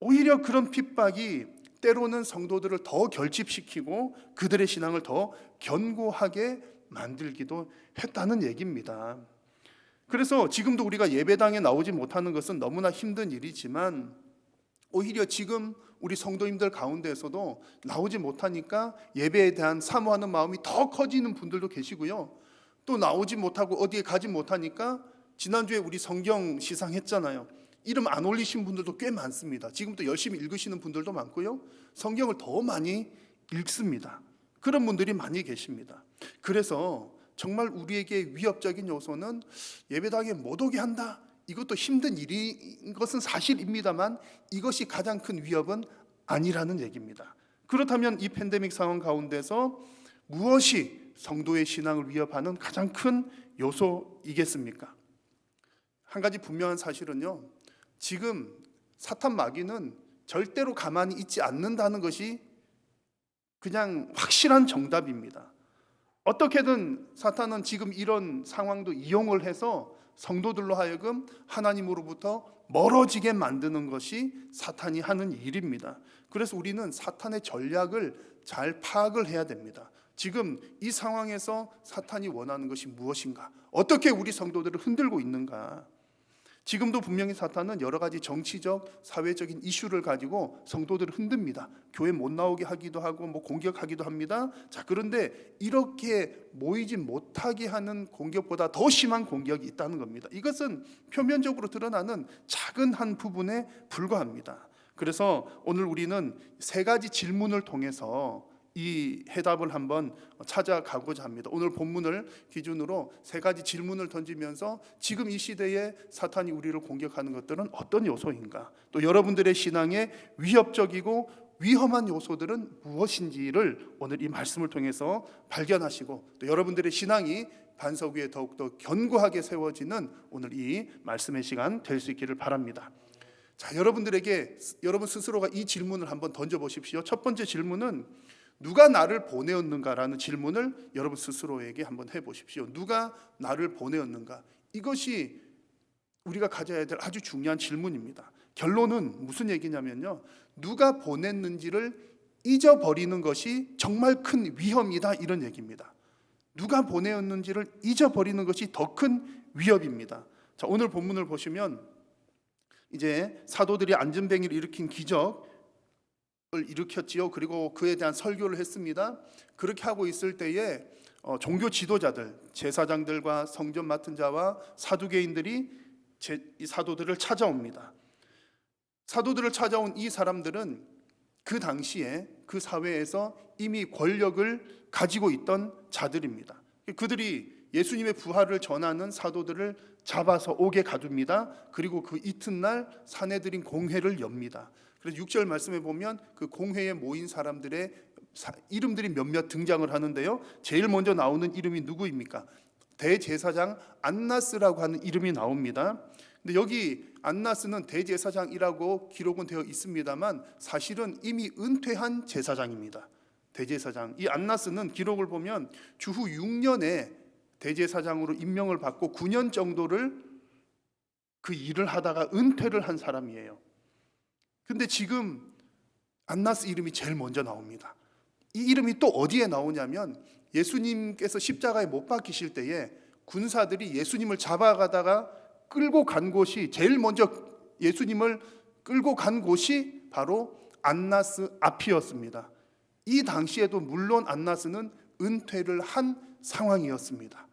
오히려 그런 핍박이 때로는 성도들을 더 결집시키고 그들의 신앙을 더 견고하게 만들기도 했다는 얘기입니다. 그래서 지금도 우리가 예배당에 나오지 못하는 것은 너무나 힘든 일이지만 오히려 지금 우리 성도님들 가운데에서도 나오지 못하니까 예배에 대한 사모하는 마음이 더 커지는 분들도 계시고요. 또 나오지 못하고 어디에 가지 못하니까 지난주에 우리 성경 시상했잖아요. 이름 안 올리신 분들도 꽤 많습니다. 지금도 열심히 읽으시는 분들도 많고요. 성경을 더 많이 읽습니다. 그런 분들이 많이 계십니다. 그래서 정말 우리에게 위협적인 요소는 예배당에 못 오게 한다. 이것도 힘든 일인 것은 사실입니다만 이것이 가장 큰 위협은 아니라는 얘기입니다. 그렇다면 이 팬데믹 상황 가운데서 무엇이 성도의 신앙을 위협하는 가장 큰 요소이겠습니까? 한 가지 분명한 사실은요, 지금 사탄 마귀는 절대로 가만히 있지 않는다는 것이 그냥 확실한 정답입니다. 어떻게든 사탄은 지금 이런 상황도 이용을 해서 성도들로 하여금 하나님으로부터 멀어지게 만드는 것이 사탄이 하는 일입니다. 그래서 우리는 사탄의 전략을 잘 파악을 해야 됩니다. 지금 이 상황에서 사탄이 원하는 것이 무엇인가? 어떻게 우리 성도들을 흔들고 있는가? 지금도 분명히 사탄은 여러 가지 정치적, 사회적인 이슈를 가지고 성도들을 흔듭니다. 교회 못 나오게 하기도 하고 공격하기도 합니다. 자, 그런데 이렇게 모이지 못하게 하는 공격보다 더 심한 공격이 있다는 겁니다. 이것은 표면적으로 드러나는 작은 한 부분에 불과합니다. 그래서 오늘 우리는 세 가지 질문을 통해서 이 해답을 한번 찾아가고자 합니다. 오늘 본문을 기준으로 세 가지 질문을 던지면서 지금 이 시대에 사탄이 우리를 공격하는 것들은 어떤 요소인가, 또 여러분들의 신앙에 위협적이고 위험한 요소들은 무엇인지를 오늘 이 말씀을 통해서 발견하시고 또 여러분들의 신앙이 반석 위에 더욱더 견고하게 세워지는 오늘 이 말씀의 시간 될 수 있기를 바랍니다. 자, 여러분들에게 여러분 스스로가 이 질문을 한번 던져보십시오. 첫 번째 질문은 누가 나를 보내었는가라는 질문을 여러분 스스로에게 한번 해보십시오. 누가 나를 보내었는가? 이것이 우리가 가져야 될 아주 중요한 질문입니다. 결론은 무슨 얘기냐면요, 누가 보냈는지를 잊어버리는 것이 정말 큰 위험이다, 이런 얘기입니다. 누가 보내었는지를 잊어버리는 것이 더 큰 위협입니다. 자, 오늘 본문을 보시면 이제 사도들이 안전뱅이를 일으킨 기적을 일으켰지요. 그리고 그에 대한 설교를 했습니다. 그렇게 하고 있을 때에 종교 지도자들, 제사장들과 성전 맡은 자와 사두개인들이 이 사도들을 찾아옵니다. 사도들을 찾아온 이 사람들은 그 당시에 그 사회에서 이미 권력을 가지고 있던 자들입니다. 그들이 예수님의 부활을 전하는 사도들을 잡아서 옥에 가둡니다. 그리고 그 이튿날 사내들인 공회를 엽니다. 그래서 6절 말씀에 보면 그 공회에 모인 사람들의 이름들이 몇몇 등장을 하는데요. 제일 먼저 나오는 이름이 누구입니까? 대제사장 안나스라고 하는 이름이 나옵니다. 근데 여기 안나스는 대제사장이라고 기록은 되어 있습니다만 사실은 이미 은퇴한 제사장입니다. 대제사장. 이 안나스는 기록을 보면 주후 6년에 대제사장으로 임명을 받고 9년 정도를 그 일을 하다가 은퇴를 한 사람이에요. 근데 지금 안나스 이름이 제일 먼저 나옵니다. 이 이름이 또 어디에 나오냐면 예수님께서 십자가에 못 박히실 때에 군사들이 예수님을 잡아가다가 끌고 간 곳이 제일 먼저 예수님을 끌고 간 곳이 바로 안나스 앞이었습니다. 이 당시에도 물론 안나스는 은퇴를 한 상황이었습니다.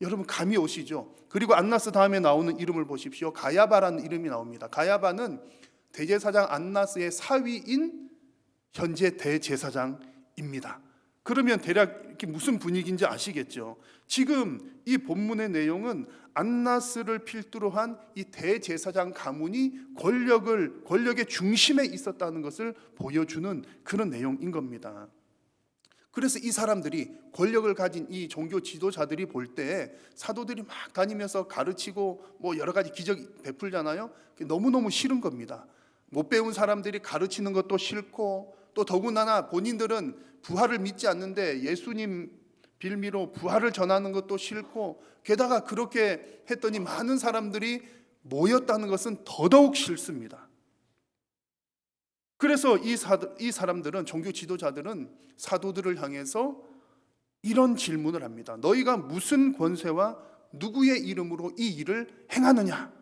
여러분 감이 오시죠? 그리고 안나스 다음에 나오는 이름을 보십시오. 가야바라는 이름이 나옵니다. 가야바는 대제사장 안나스의 사위인 현재 대제사장입니다. 그러면 대략 이렇게 무슨 분위기인지 아시겠죠? 지금 이 본문의 내용은 안나스를 필두로 한 이 대제사장 가문이 권력의 중심에 있었다는 것을 보여주는 그런 내용인 겁니다. 그래서 이 사람들이 권력을 가진 이 종교 지도자들이 볼 때 사도들이 막 다니면서 가르치고 뭐 여러 가지 기적 베풀잖아요. 너무너무 싫은 겁니다. 못 배운 사람들이 가르치는 것도 싫고 또 더군다나 본인들은 부활을 믿지 않는데 예수님 빌미로 부활을 전하는 것도 싫고 게다가 그렇게 했더니 많은 사람들이 모였다는 것은 더더욱 싫습니다. 그래서 이 사람들은 종교 지도자들은 사도들을 향해서 이런 질문을 합니다. 너희가 무슨 권세와 누구의 이름으로 이 일을 행하느냐?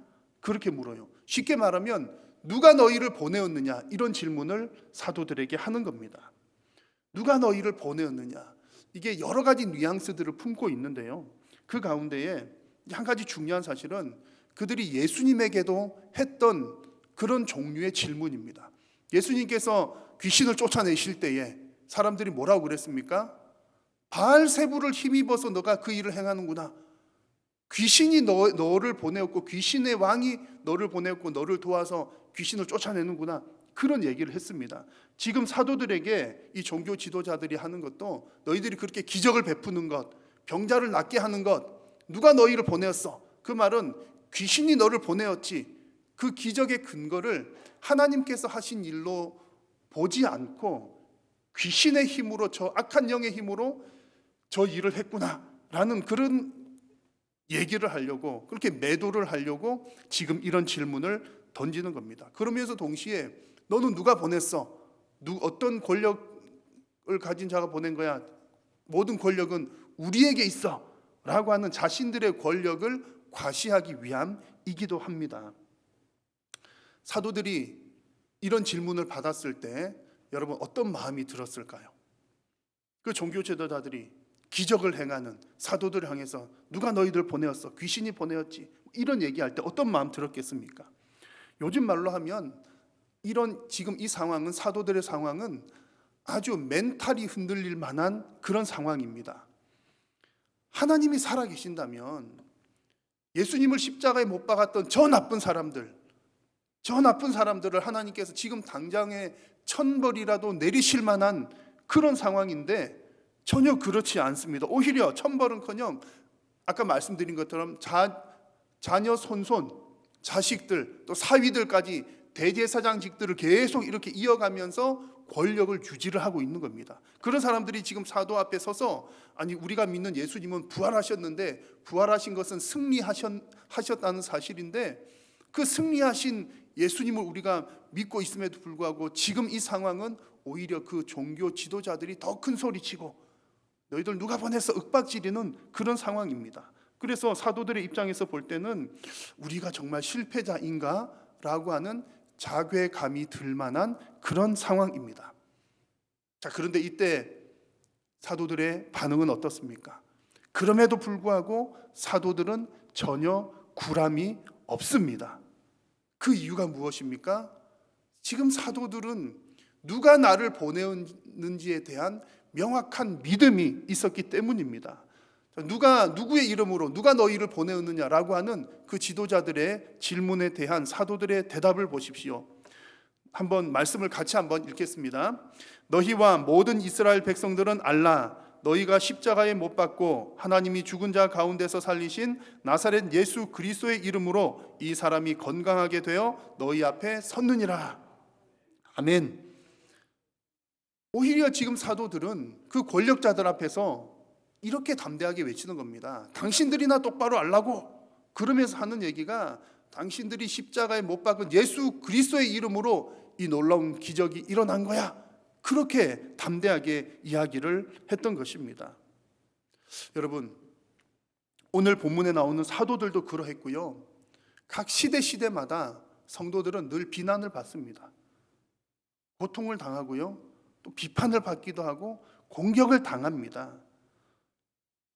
그렇게 물어요. 쉽게 말하면 누가 너희를 보내었느냐? 이런 질문을 사도들에게 하는 겁니다. 누가 너희를 보내었느냐? 이게 여러 가지 뉘앙스들을 품고 있는데요. 그 가운데에 한 가지 중요한 사실은 그들이 예수님에게도 했던 그런 종류의 질문입니다. 예수님께서 귀신을 쫓아내실 때에 사람들이 뭐라고 그랬습니까? 바알세불을 힘입어서 너가 그 일을 행하는구나. 귀신이 너를 보내었고 귀신의 왕이 너를 보내었고 너를 도와서 귀신을 쫓아내는구나. 그런 얘기를 했습니다. 지금 사도들에게 이 종교 지도자들이 하는 것도 너희들이 그렇게 기적을 베푸는 것, 병자를 낫게 하는 것, 누가 너희를 보내었어? 그 말은 귀신이 너를 보내었지. 그 기적의 근거를 하나님께서 하신 일로 보지 않고 귀신의 힘으로 저 악한 영의 힘으로 저 일을 했구나라는 그런 얘기를 하려고 그렇게 매도를 하려고 지금 이런 질문을 던지는 겁니다. 그러면서 동시에 너는 누가 보냈어? 어떤 권력을 가진 자가 보낸 거야? 모든 권력은 우리에게 있어 라고 하는 자신들의 권력을 과시하기 위함이기도 합니다. 사도들이 이런 질문을 받았을 때 여러분 어떤 마음이 들었을까요? 그 종교 지도자들이 기적을 행하는 사도들을 향해서 누가 너희들 보내었어? 귀신이 보내었지. 이런 얘기할 때 어떤 마음 들었겠습니까? 요즘 말로 하면 지금 이 상황은 사도들의 상황은 아주 멘탈이 흔들릴 만한 그런 상황입니다. 하나님이 살아계신다면 예수님을 십자가에 못 박았던 저 나쁜 사람들을 하나님께서 지금 당장에 천벌이라도 내리실 만한 그런 상황인데 전혀 그렇지 않습니다. 오히려 천벌은커녕 아까 말씀드린 것처럼 자녀 손손, 자식들 또 사위들까지 대제사장직들을 계속 이렇게 이어가면서 권력을 유지를 하고 있는 겁니다. 그런 사람들이 지금 사도 앞에 서서 아니 우리가 믿는 예수님은 부활하셨는데 부활하신 것은 승리하셨다는 사실인데 그 승리하신 예수님을 우리가 믿고 있음에도 불구하고 지금 이 상황은 오히려 그 종교 지도자들이 더 큰 소리치고 너희들 누가 보냈어? 윽박지르는 그런 상황입니다. 그래서 사도들의 입장에서 볼 때는 우리가 정말 실패자인가? 라고 하는 자괴감이 들 만한 그런 상황입니다. 자, 그런데 이때 사도들의 반응은 어떻습니까? 그럼에도 불구하고 사도들은 전혀 굴함이 없습니다. 그 이유가 무엇입니까? 지금 사도들은 누가 나를 보내었는지에 대한 명확한 믿음이 있었기 때문입니다. 누구의 이름으로 누가 너희를 보내었느냐라고 하는 그 지도자들의 질문에 대한 사도들의 대답을 보십시오. 한번 말씀을 같이 한번 읽겠습니다. 너희와 모든 이스라엘 백성들은 알라, 너희가 십자가에 못 박고 하나님이 죽은 자 가운데서 살리신 나사렛 예수 그리스도의 이름으로 이 사람이 건강하게 되어 너희 앞에 섰느니라. 아멘. 오히려 지금 사도들은 그 권력자들 앞에서 이렇게 담대하게 외치는 겁니다. 당신들이나 똑바로 알라고. 그러면서 하는 얘기가 당신들이 십자가에 못 박은 예수 그리스도의 이름으로 이 놀라운 기적이 일어난 거야. 그렇게 담대하게 이야기를 했던 것입니다. 여러분, 오늘 본문에 나오는 사도들도 그러했고요. 각 시대마다 성도들은 늘 비난을 받습니다. 고통을 당하고요, 또 비판을 받기도 하고 공격을 당합니다.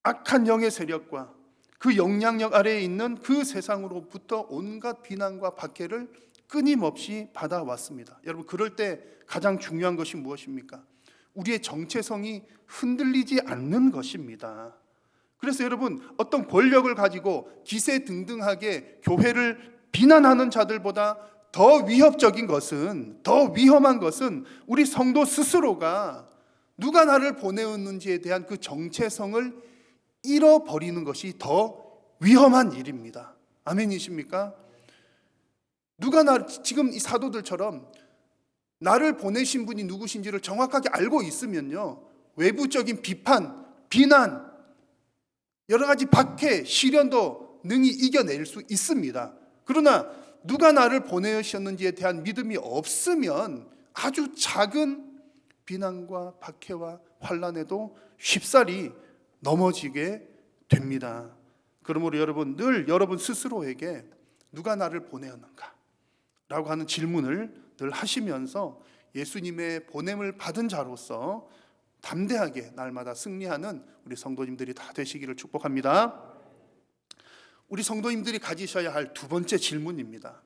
악한 영의 세력과 그 영향력 아래에 있는 그 세상으로부터 온갖 비난과 박해를 끊임없이 받아왔습니다. 여러분, 그럴 때 가장 중요한 것이 무엇입니까? 우리의 정체성이 흔들리지 않는 것입니다. 그래서 여러분, 어떤 권력을 가지고 기세등등하게 교회를 비난하는 자들보다 더 위협적인 것은, 더 위험한 것은 우리 성도 스스로가 누가 나를 보내었는지에 대한 그 정체성을 잃어버리는 것이 더 위험한 일입니다. 아멘이십니까? 지금 이 사도들처럼 나를 보내신 분이 누구신지를 정확하게 알고 있으면요, 외부적인 비판, 비난, 여러 가지 박해, 시련도 능히 이겨낼 수 있습니다. 그러나 누가 나를 보내셨는지에 대한 믿음이 없으면 아주 작은 비난과 박해와 환난에도 쉽사리 넘어지게 됩니다. 그러므로 여러분, 늘 여러분 스스로에게 누가 나를 보내었는가? 라고 하는 질문을 늘 하시면서 예수님의 보냄을 받은 자로서 담대하게 날마다 승리하는 우리 성도님들이 다 되시기를 축복합니다. 우리 성도님들이 가지셔야 할 두 번째 질문입니다.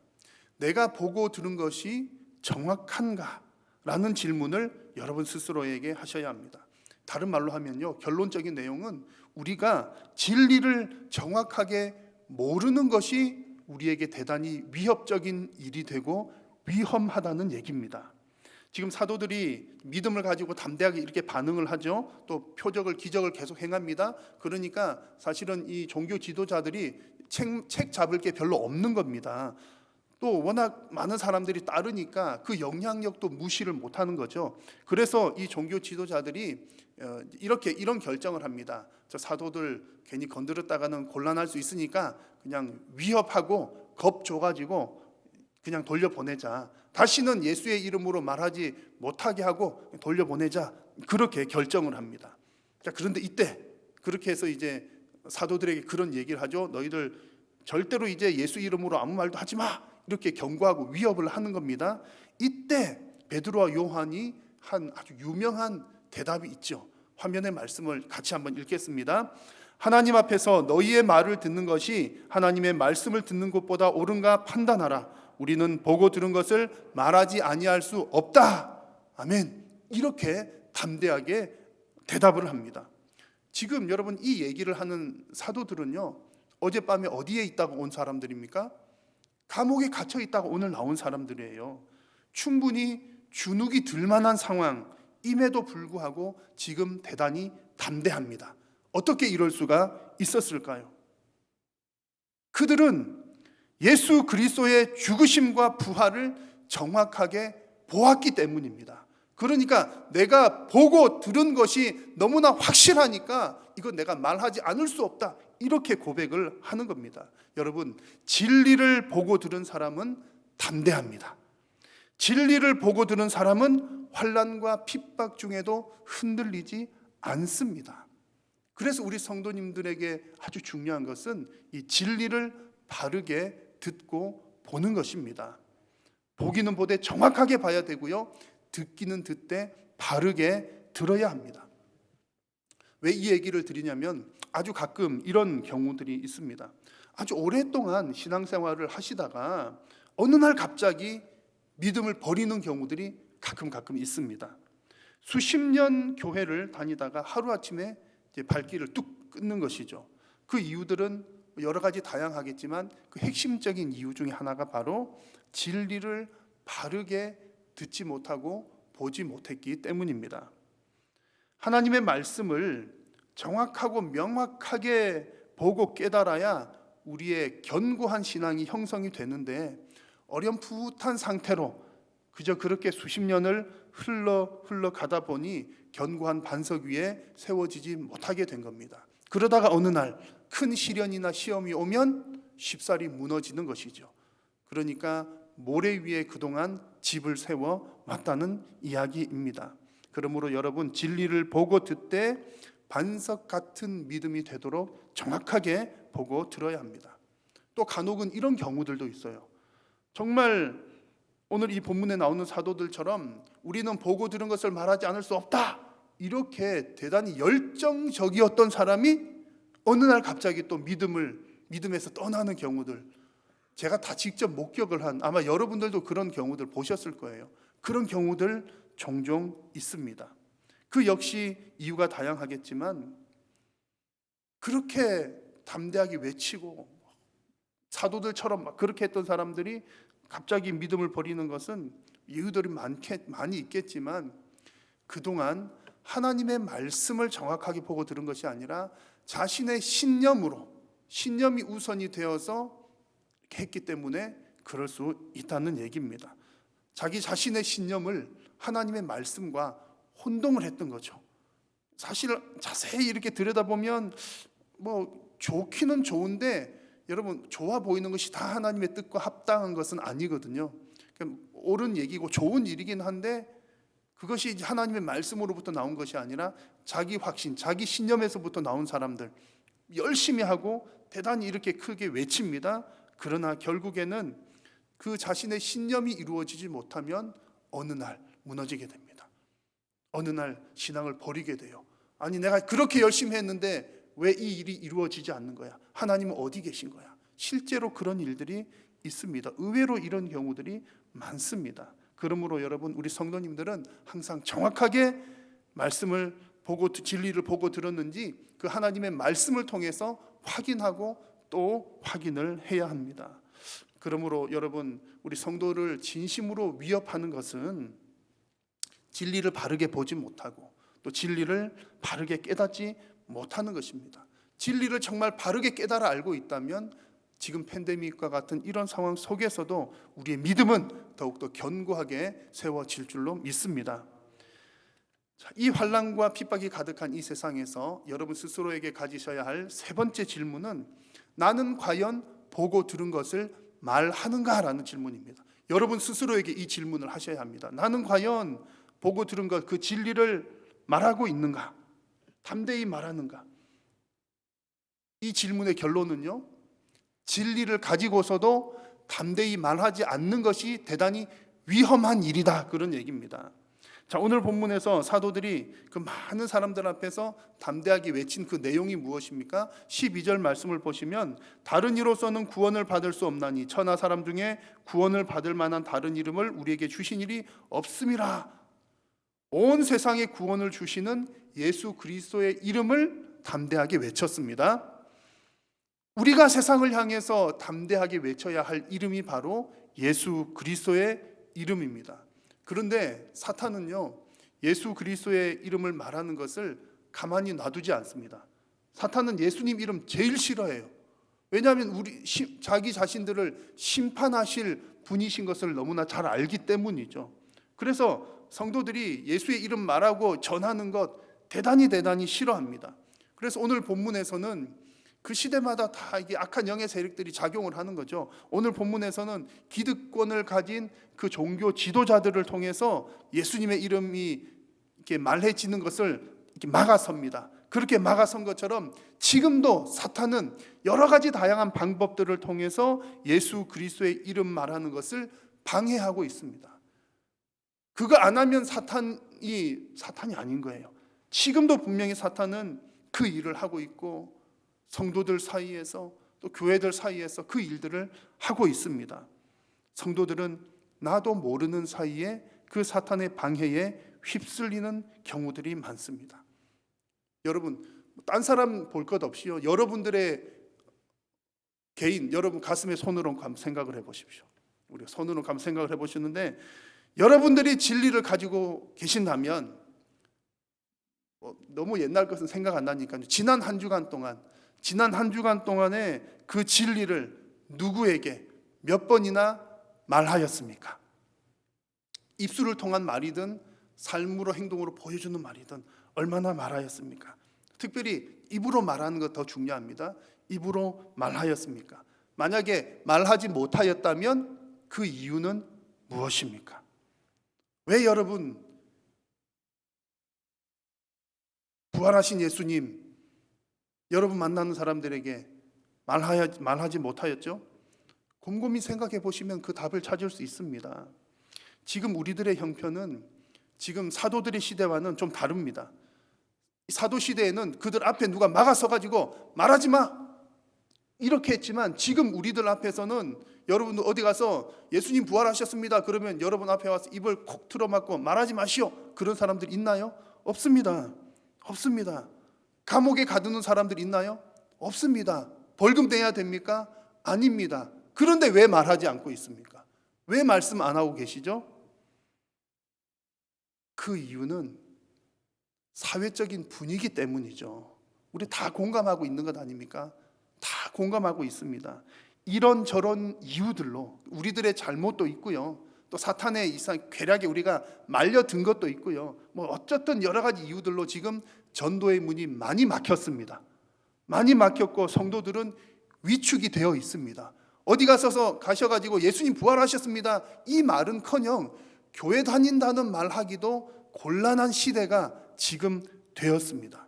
내가 보고 들은 것이 정확한가? 라는 질문을 여러분 스스로에게 하셔야 합니다. 다른 말로 하면요, 결론적인 내용은 우리가 진리를 정확하게 모르는 것이 우리에게 대단히 위협적인 일이 되고 위험하다는 얘기입니다. 지금 사도들이 믿음을 가지고 담대하게 이렇게 반응을 하죠. 또 표적을, 기적을 계속 행합니다. 그러니까 사실은 이 종교 지도자들이 책 잡을 게 별로 없는 겁니다. 또 워낙 많은 사람들이 따르니까 그 영향력도 무시를 못하는 거죠. 그래서 이 종교 지도자들이 이런 결정을 합니다. 저 사도들 괜히 건드렸다가는 곤란할 수 있으니까 그냥 위협하고 겁 줘가지고 그냥 돌려보내자. 다시는 예수의 이름으로 말하지 못하게 하고 돌려보내자. 그렇게 결정을 합니다. 자, 그런데 이때 그렇게 해서 이제 사도들에게 그런 얘기를 하죠. 너희들 절대로 이제 예수 이름으로 아무 말도 하지 마. 이렇게 경고하고 위협을 하는 겁니다. 이때 베드로와 요한이 한 아주 유명한 대답이 있죠. 화면의 말씀을 같이 한번 읽겠습니다. 하나님 앞에서 너희의 말을 듣는 것이 하나님의 말씀을 듣는 것보다 옳은가 판단하라. 우리는 보고 들은 것을 말하지 아니할 수 없다. 아멘. 이렇게 담대하게 대답을 합니다. 지금 여러분 이 얘기를 하는 사도들은요, 어젯밤에 어디에 있다고 온 사람들입니까? 감옥에 갇혀 있다가 오늘 나온 사람들이에요. 충분히 주눅이 들만한 상황임에도 불구하고 지금 대단히 담대합니다. 어떻게 이럴 수가 있었을까요? 그들은 예수 그리스도의 죽으심과 부활을 정확하게 보았기 때문입니다. 그러니까 내가 보고 들은 것이 너무나 확실하니까 이건 내가 말하지 않을 수 없다. 이렇게 고백을 하는 겁니다. 여러분, 진리를 보고 들은 사람은 담대합니다. 진리를 보고 들은 사람은 환난과 핍박 중에도 흔들리지 않습니다. 그래서 우리 성도님들에게 아주 중요한 것은 이 진리를 바르게 듣고 보는 것입니다. 보기는 보되 정확하게 봐야 되고요, 듣기는 듣되 바르게 들어야 합니다. 왜 이 얘기를 드리냐면 아주 가끔 이런 경우들이 있습니다. 아주 오랫동안 신앙생활을 하시다가 어느 날 갑자기 믿음을 버리는 경우들이 가끔 있습니다. 수십 년 교회를 다니다가 하루아침에 이제 발길을 뚝 끊는 것이죠. 그 이유들은 여러 가지 다양하겠지만 그 핵심적인 이유 중에 하나가 바로 진리를 바르게 듣지 못하고 보지 못했기 때문입니다. 하나님의 말씀을 정확하고 명확하게 보고 깨달아야 우리의 견고한 신앙이 형성이 되는데 어렴풋한 상태로 그저 그렇게 수십 년을 흘러가다 보니 견고한 반석 위에 세워지지 못하게 된 겁니다. 그러다가 어느 날 큰 시련이나 시험이 오면 쉽사리 무너지는 것이죠. 그러니까 모래 위에 그동안 집을 세워 왔다는 이야기입니다. 그러므로 여러분, 진리를 보고 듣되 반석 같은 믿음이 되도록 정확하게 보고 들어야 합니다. 또 간혹은 이런 경우들도 있어요. 정말 오늘 이 본문에 나오는 사도들처럼 우리는 보고 들은 것을 말하지 않을 수 없다, 이렇게 대단히 열정적이었던 사람이 어느 날 갑자기 또 믿음에서 떠나는 경우들, 제가 다 직접 목격을 한, 아마 여러분들도 그런 경우들 보셨을 거예요. 그런 경우들 종종 있습니다. 그 역시 이유가 다양하겠지만 그렇게 담대하게 외치고 사도들처럼 막 그렇게 했던 사람들이 갑자기 믿음을 버리는 것은 이유들이 많이 있겠지만 그동안 하나님의 말씀을 정확하게 보고 들은 것이 아니라 자신의 신념이 우선이 되어서 했기 때문에 그럴 수 있다는 얘기입니다. 자기 자신의 신념을 하나님의 말씀과 혼동을 했던 거죠. 사실 자세히 이렇게 들여다보면 뭐 좋기는 좋은데 여러분, 좋아 보이는 것이 다 하나님의 뜻과 합당한 것은 아니거든요. 옳은 얘기고 좋은 일이긴 한데 그것이 이제 하나님의 말씀으로부터 나온 것이 아니라 자기 확신, 자기 신념에서부터 나온 사람들, 열심히 하고 대단히 이렇게 크게 외칩니다. 그러나 결국에는 그 자신의 신념이 이루어지지 못하면 어느 날 무너지게 됩니다. 어느 날 신앙을 버리게 돼요. 아니, 내가 그렇게 열심히 했는데 왜 이 일이 이루어지지 않는 거야? 하나님은 어디 계신 거야? 실제로 그런 일들이 있습니다. 의외로 이런 경우들이 많습니다. 그러므로 여러분, 우리 성도님들은 항상 정확하게 말씀을 보고, 진리를 보고 들었는지 그 하나님의 말씀을 통해서 확인하고 또 확인을 해야 합니다. 그러므로 여러분, 우리 성도를 진심으로 위협하는 것은 진리를 바르게 보지 못하고 또 진리를 바르게 깨닫지 못하는 것입니다. 진리를 정말 바르게 깨달아 알고 있다면 지금 팬데믹과 같은 이런 상황 속에서도 우리의 믿음은 더욱더 견고하게 세워질 줄로 믿습니다. 이 환난과 핍박이 가득한 이 세상에서 여러분 스스로에게 가지셔야 할 세 번째 질문은 나는 과연 보고 들은 것을 말하는가라는 질문입니다. 여러분 스스로에게 이 질문을 하셔야 합니다. 나는 과연 보고 들은 것, 그 진리를 말하고 있는가? 담대히 말하는가? 이 질문의 결론은요, 진리를 가지고서도 담대히 말하지 않는 것이 대단히 위험한 일이다, 그런 얘기입니다. 자, 오늘 본문에서 사도들이 그 많은 사람들 앞에서 담대하게 외친 그 내용이 무엇입니까? 12절 말씀을 보시면 다른 이로서는 구원을 받을 수 없나니 천하 사람 중에 구원을 받을 만한 다른 이름을 우리에게 주신 일이 없음이라. 온 세상에 구원을 주시는 예수 그리스도의 이름을 담대하게 외쳤습니다. 우리가 세상을 향해서 담대하게 외쳐야 할 이름이 바로 예수 그리스도의 이름입니다. 그런데 사탄은요, 예수 그리스도의 이름을 말하는 것을 가만히 놔두지 않습니다. 사탄은 예수님 이름 제일 싫어해요. 왜냐하면 자기 자신들을 심판하실 분이신 것을 너무나 잘 알기 때문이죠. 그래서 성도들이 예수의 이름 말하고 전하는 것 대단히 싫어합니다. 그래서 오늘 본문에서는 그 시대마다 다 이게 악한 영의 세력들이 작용을 하는 거죠. 오늘 본문에서는 기득권을 가진 그 종교 지도자들을 통해서 예수님의 이름이 이렇게 말해지는 것을 이렇게 막아섭니다. 그렇게 막아선 것처럼 지금도 사탄은 여러 가지 다양한 방법들을 통해서 예수 그리스도의 이름 말하는 것을 방해하고 있습니다. 그거 안 하면 사탄이 아닌 거예요. 지금도 분명히 사탄은 그 일을 하고 있고 성도들 사이에서 또 교회들 사이에서 그 일들을 하고 있습니다. 성도들은 나도 모르는 사이에 그 사탄의 방해에 휩쓸리는 경우들이 많습니다. 여러분, 딴 사람 볼 것 없이요, 여러분들의 개인, 여러분 가슴에 손을 얹고 한번 생각을 해보십시오. 우리가 손을 얹고 한번 생각을 해보시는데, 여러분들이 진리를 가지고 계신다면, 너무 옛날 것은 생각 안 나니까요, 지난 한 주간 동안에 그 진리를 누구에게 몇 번이나 말하였습니까? 입술을 통한 말이든 삶으로 행동으로 보여주는 말이든 얼마나 말하였습니까? 특별히 입으로 말하는 것 더 중요합니다. 입으로 말하였습니까? 만약에 말하지 못하였다면 그 이유는 무엇입니까? 왜 여러분 부활하신 예수님, 여러분 만나는 사람들에게 말하지 못하였죠? 곰곰이 생각해 보시면 그 답을 찾을 수 있습니다. 지금 우리들의 형편은 지금 사도들의 시대와는 좀 다릅니다. 사도 시대에는 그들 앞에 누가 막아서 가지고 말하지 마 이렇게 했지만, 지금 우리들 앞에서는 여러분 어디 가서 예수님 부활하셨습니다 그러면 여러분 앞에 와서 입을 콕 틀어막고 말하지 마시오, 그런 사람들 있나요? 없습니다. 감옥에 가두는 사람들 있나요? 없습니다. 벌금 내야 됩니까? 아닙니다. 그런데 왜 말하지 않고 있습니까? 왜 말씀 안 하고 계시죠? 그 이유는 사회적인 분위기 때문이죠. 우리 다 공감하고 있는 것 아닙니까? 다 공감하고 있습니다. 이런저런 이유들로 우리들의 잘못도 있고요, 또 사탄의 이상 괴략에 우리가 말려든 것도 있고요, 어쨌든 여러 가지 이유들로 지금 전도의 문이 많이 막혔습니다. 많이 막혔고 성도들은 위축이 되어 있습니다. 어디 가셔가지고 예수님 부활하셨습니다 이 말은커녕 교회 다닌다는 말하기도 곤란한 시대가 지금 되었습니다.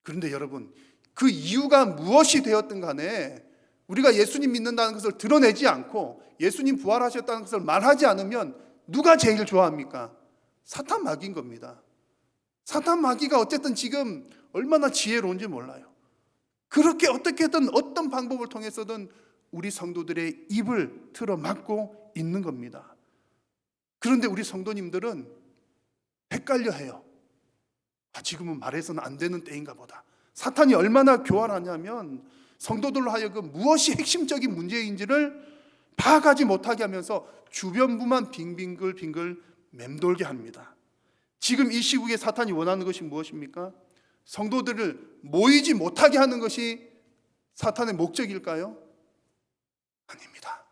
그런데 여러분, 그 이유가 무엇이 되었든 간에 우리가 예수님 믿는다는 것을 드러내지 않고 예수님 부활하셨다는 것을 말하지 않으면 누가 제일 좋아합니까? 사탄 마귀인 겁니다. 사탄 마귀가 어쨌든 지금 얼마나 지혜로운지 몰라요. 그렇게 어떻게든 어떤 방법을 통해서든 우리 성도들의 입을 틀어막고 있는 겁니다. 그런데 우리 성도님들은 헷갈려해요. 지금은 말해서는 안 되는 때인가 보다. 사탄이 얼마나 교활하냐면 성도들로 하여금 무엇이 핵심적인 문제인지를 파악하지 못하게 하면서 주변부만 빙빙글 맴돌게 합니다. 지금 이 시국에 사탄이 원하는 것이 무엇입니까? 성도들을 모이지 못하게 하는 것이 사탄의 목적일까요? 아닙니다.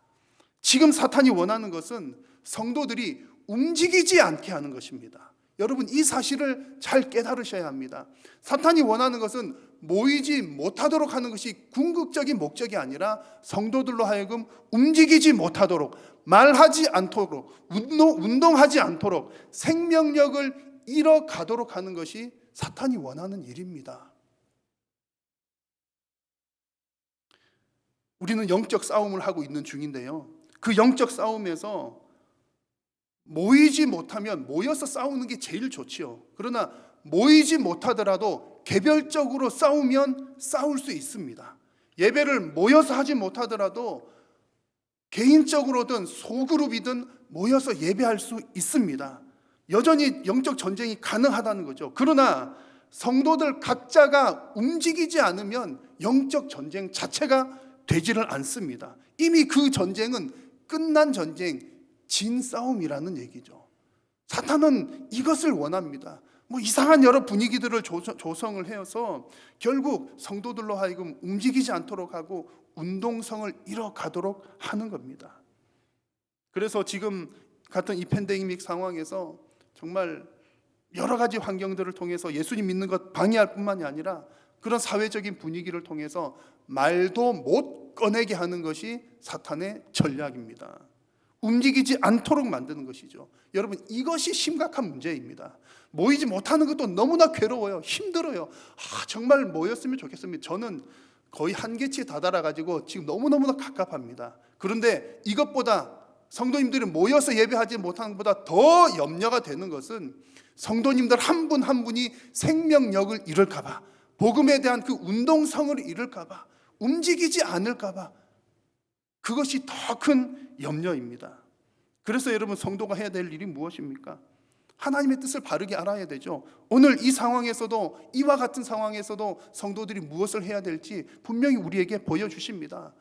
지금 사탄이 원하는 것은 성도들이 움직이지 않게 하는 것입니다. 여러분, 이 사실을 잘 깨달으셔야 합니다. 사탄이 원하는 것은 모이지 못하도록 하는 것이 궁극적인 목적이 아니라 성도들로 하여금 움직이지 못하도록, 말하지 않도록, 운동하지 않도록, 생명력을 잃어가도록 하는 것이 사탄이 원하는 일입니다. 우리는 영적 싸움을 하고 있는 중인데요, 그 영적 싸움에서 모이지 못하면 모여서 싸우는 게 제일 좋지요. 그러나 모이지 못하더라도 개별적으로 싸우면 싸울 수 있습니다. 예배를 모여서 하지 못하더라도 개인적으로든 소그룹이든 모여서 예배할 수 있습니다. 여전히 영적 전쟁이 가능하다는 거죠. 그러나 성도들 각자가 움직이지 않으면 영적 전쟁 자체가 되지를 않습니다. 이미 그 전쟁은 끝난 전쟁, 진 싸움이라는 얘기죠. 사탄은 이것을 원합니다. 이상한 여러 분위기들을 조성을 해서 결국 성도들로 하여금 움직이지 않도록 하고 운동성을 잃어가도록 하는 겁니다. 그래서 지금 같은 이 팬데믹 상황에서 정말 여러 가지 환경들을 통해서 예수님 믿는 것 방해할 뿐만이 아니라 그런 사회적인 분위기를 통해서 말도 못 꺼내게 하는 것이 사탄의 전략입니다. 움직이지 않도록 만드는 것이죠. 여러분, 이것이 심각한 문제입니다. 모이지 못하는 것도 너무나 괴로워요. 힘들어요. 정말 모였으면 좋겠습니다. 저는 거의 한계치에 다다라가지고 지금 너무너무나 갑갑합니다. 그런데 이것보다 성도님들이 모여서 예배하지 못하는 것보다 더 염려가 되는 것은 성도님들 한 분 한 분이 생명력을 잃을까 봐, 복음에 대한 그 운동성을 잃을까 봐, 움직이지 않을까 봐, 그것이 더 큰 염려입니다. 그래서 여러분 성도가 해야 될 일이 무엇입니까? 하나님의 뜻을 바르게 알아야 되죠. 오늘 이 상황에서도, 이와 같은 상황에서도 성도들이 무엇을 해야 될지 분명히 우리에게 보여주십니다.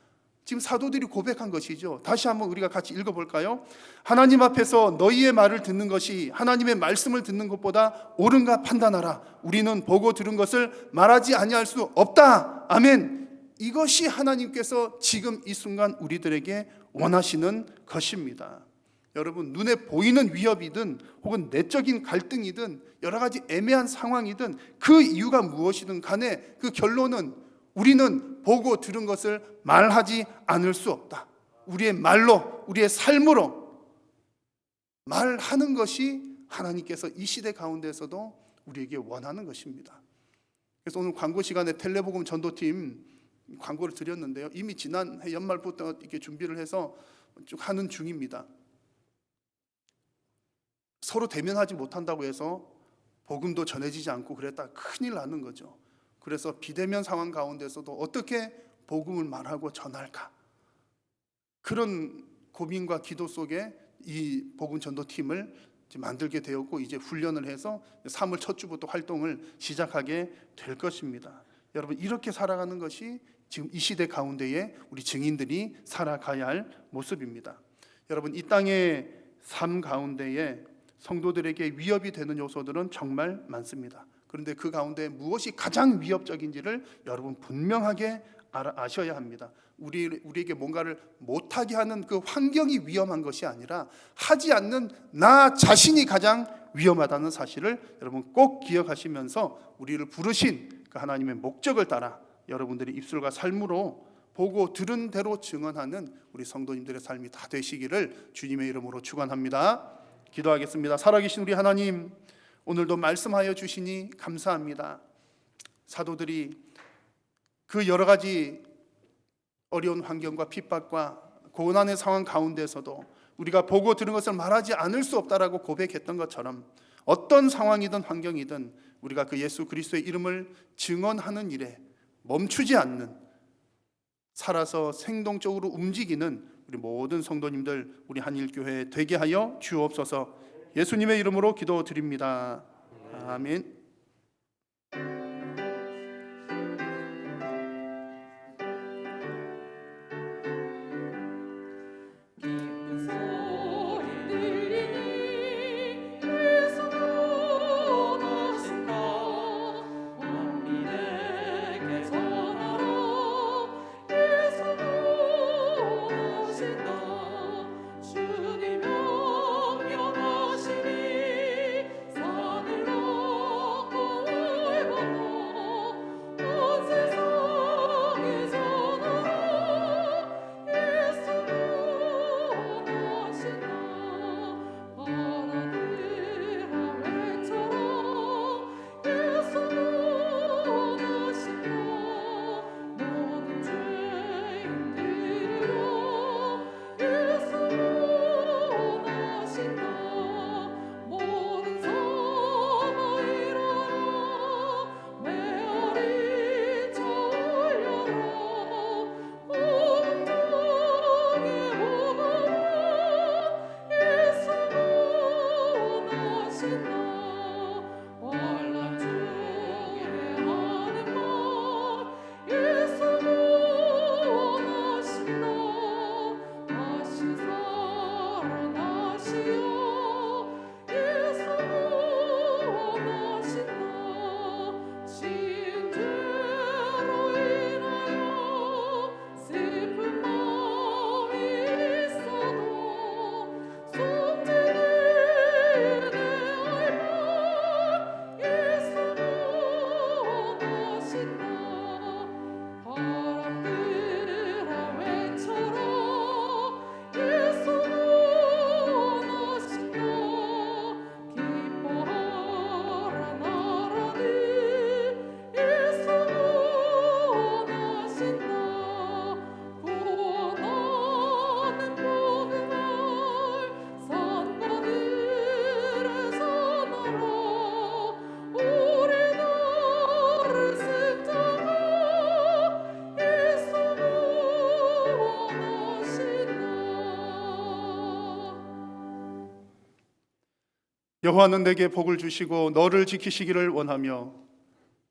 지금 사도들이 고백한 것이죠. 다시 한번 우리가 같이 읽어볼까요? 하나님 앞에서 너희의 말을 듣는 것이 하나님의 말씀을 듣는 것보다 옳은가 판단하라. 우리는 보고 들은 것을 말하지 아니할 수 없다. 아멘. 이것이 하나님께서 지금 이 순간 우리들에게 원하시는 것입니다. 여러분, 눈에 보이는 위협이든 혹은 내적인 갈등이든 여러 가지 애매한 상황이든 그 이유가 무엇이든 간에 그 결론은 우리는 보고 들은 것을 말하지 않을 수 없다. 우리의 말로, 우리의 삶으로 말하는 것이 하나님께서 이 시대 가운데서도 우리에게 원하는 것입니다. 그래서 오늘 광고 시간에 텔레복음 전도팀 광고를 드렸는데요. 이미 지난해 연말부터 이렇게 준비를 해서 쭉 하는 중입니다. 서로 대면하지 못한다고 해서 복음도 전해지지 않고 그랬다 큰일 나는 거죠. 그래서 비대면 상황 가운데서도 어떻게 복음을 말하고 전할까? 그런 고민과 기도 속에 이 복음 전도팀을 만들게 되었고 이제 훈련을 해서 3월 첫 주부터 활동을 시작하게 될 것입니다. 여러분, 이렇게 살아가는 것이 지금 이 시대 가운데에 우리 증인들이 살아가야 할 모습입니다. 여러분, 이 땅의 삶 가운데에 성도들에게 위협이 되는 요소들은 정말 많습니다. 그런데 그 가운데 무엇이 가장 위협적인지를 여러분 분명하게 아셔야 합니다. 우리에게 뭔가를 못하게 하는 그 환경이 위험한 것이 아니라 하지 않는 나 자신이 가장 위험하다는 사실을 여러분 꼭 기억하시면서 우리를 부르신 그 하나님의 목적을 따라 여러분들이 입술과 삶으로 보고 들은 대로 증언하는 우리 성도님들의 삶이 다 되시기를 주님의 이름으로 축원합니다. 기도하겠습니다. 살아계신 우리 하나님, 오늘도 말씀하여 주시니 감사합니다. 사도들이 그 여러 가지 어려운 환경과 핍박과 고난의 상황 가운데서도 우리가 보고 들은 것을 말하지 않을 수 없다라고 고백했던 것처럼 어떤 상황이든 환경이든 우리가 그 예수 그리스도의 이름을 증언하는 일에 멈추지 않는, 살아서 생동적으로 움직이는 우리 모든 성도님들, 우리 한일교회 되게 하여 주옵소서. 예수님의 이름으로 기도드립니다. 아멘. 소리 들리니 예수로 나신다. 만민에게 전하라. 예수로 나신다. 주님 명령하시니 산을 여호와는 내게 복을 주시고 너를 지키시기를 원하며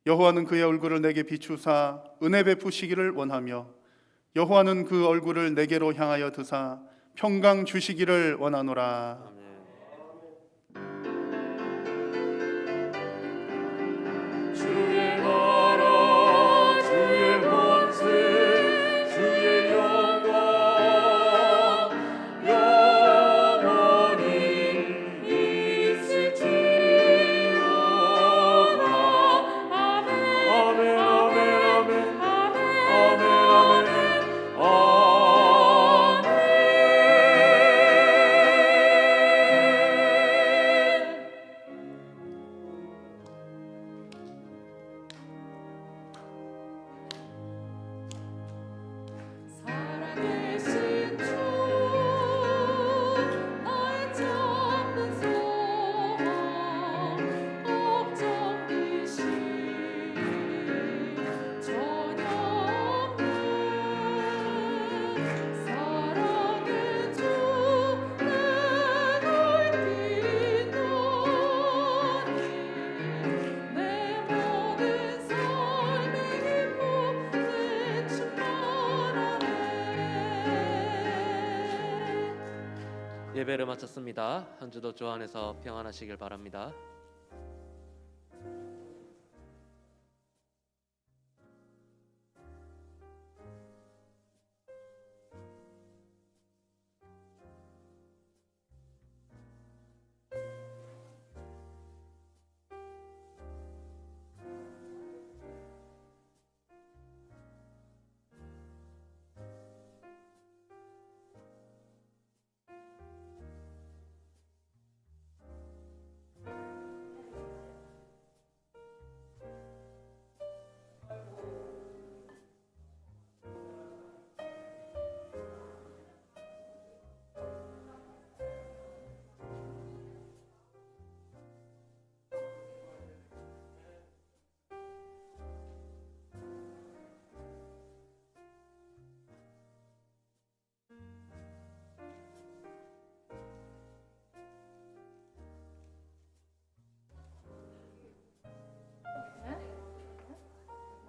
여호와는 그의 얼굴을 내게 비추사 은혜 베푸시기를 원하며 여호와는 그 얼굴을 내게로 향하여 드사 평강 주시기를 원하노라. 주의 나라 주의 권세 주의 영광 영원히 있을지어다. 아멘 아멘 아멘 아멘 아멘 살아계신 주 나의 참는 소망 걱정이시 전혀 없는 사랑의 주 내가 있기노니 내 모든 삶의 기쁨 내 충만하네. 예배를 마쳤습니다. 한 주도 주 안에서 평안하시길 바랍니다.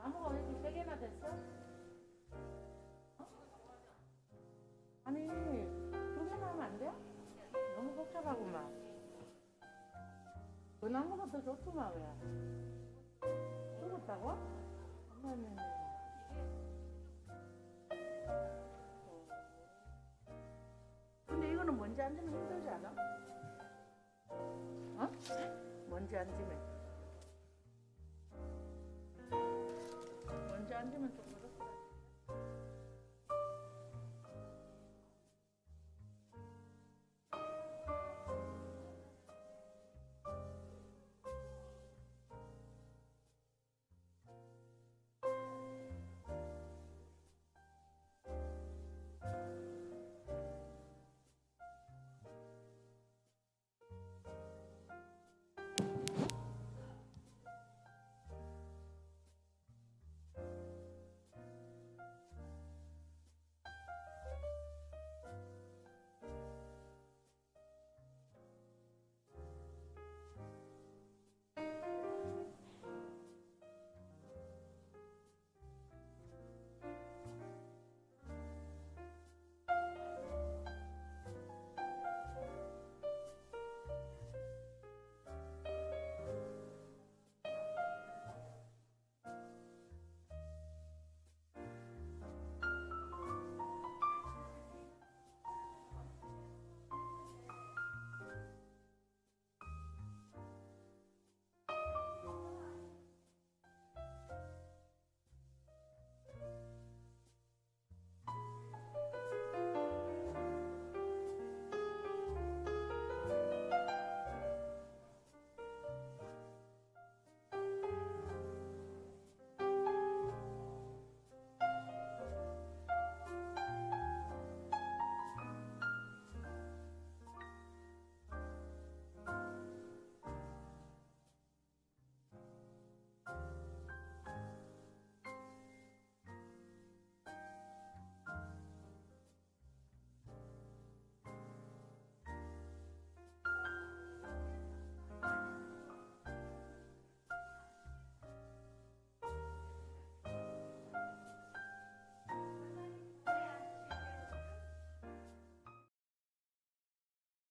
나무가 왜 이렇게 세 개나 됐어? 어? 아니 그렇게만 하면 안 돼? 너무 복잡하구만. 그 나무가 더 좋구만. 왜? 죽었다고? 아니. 근데 이거는 먼지 앉으면 힘들지 않아? 어? 먼지 앉으면. 먼지 앉으면 조금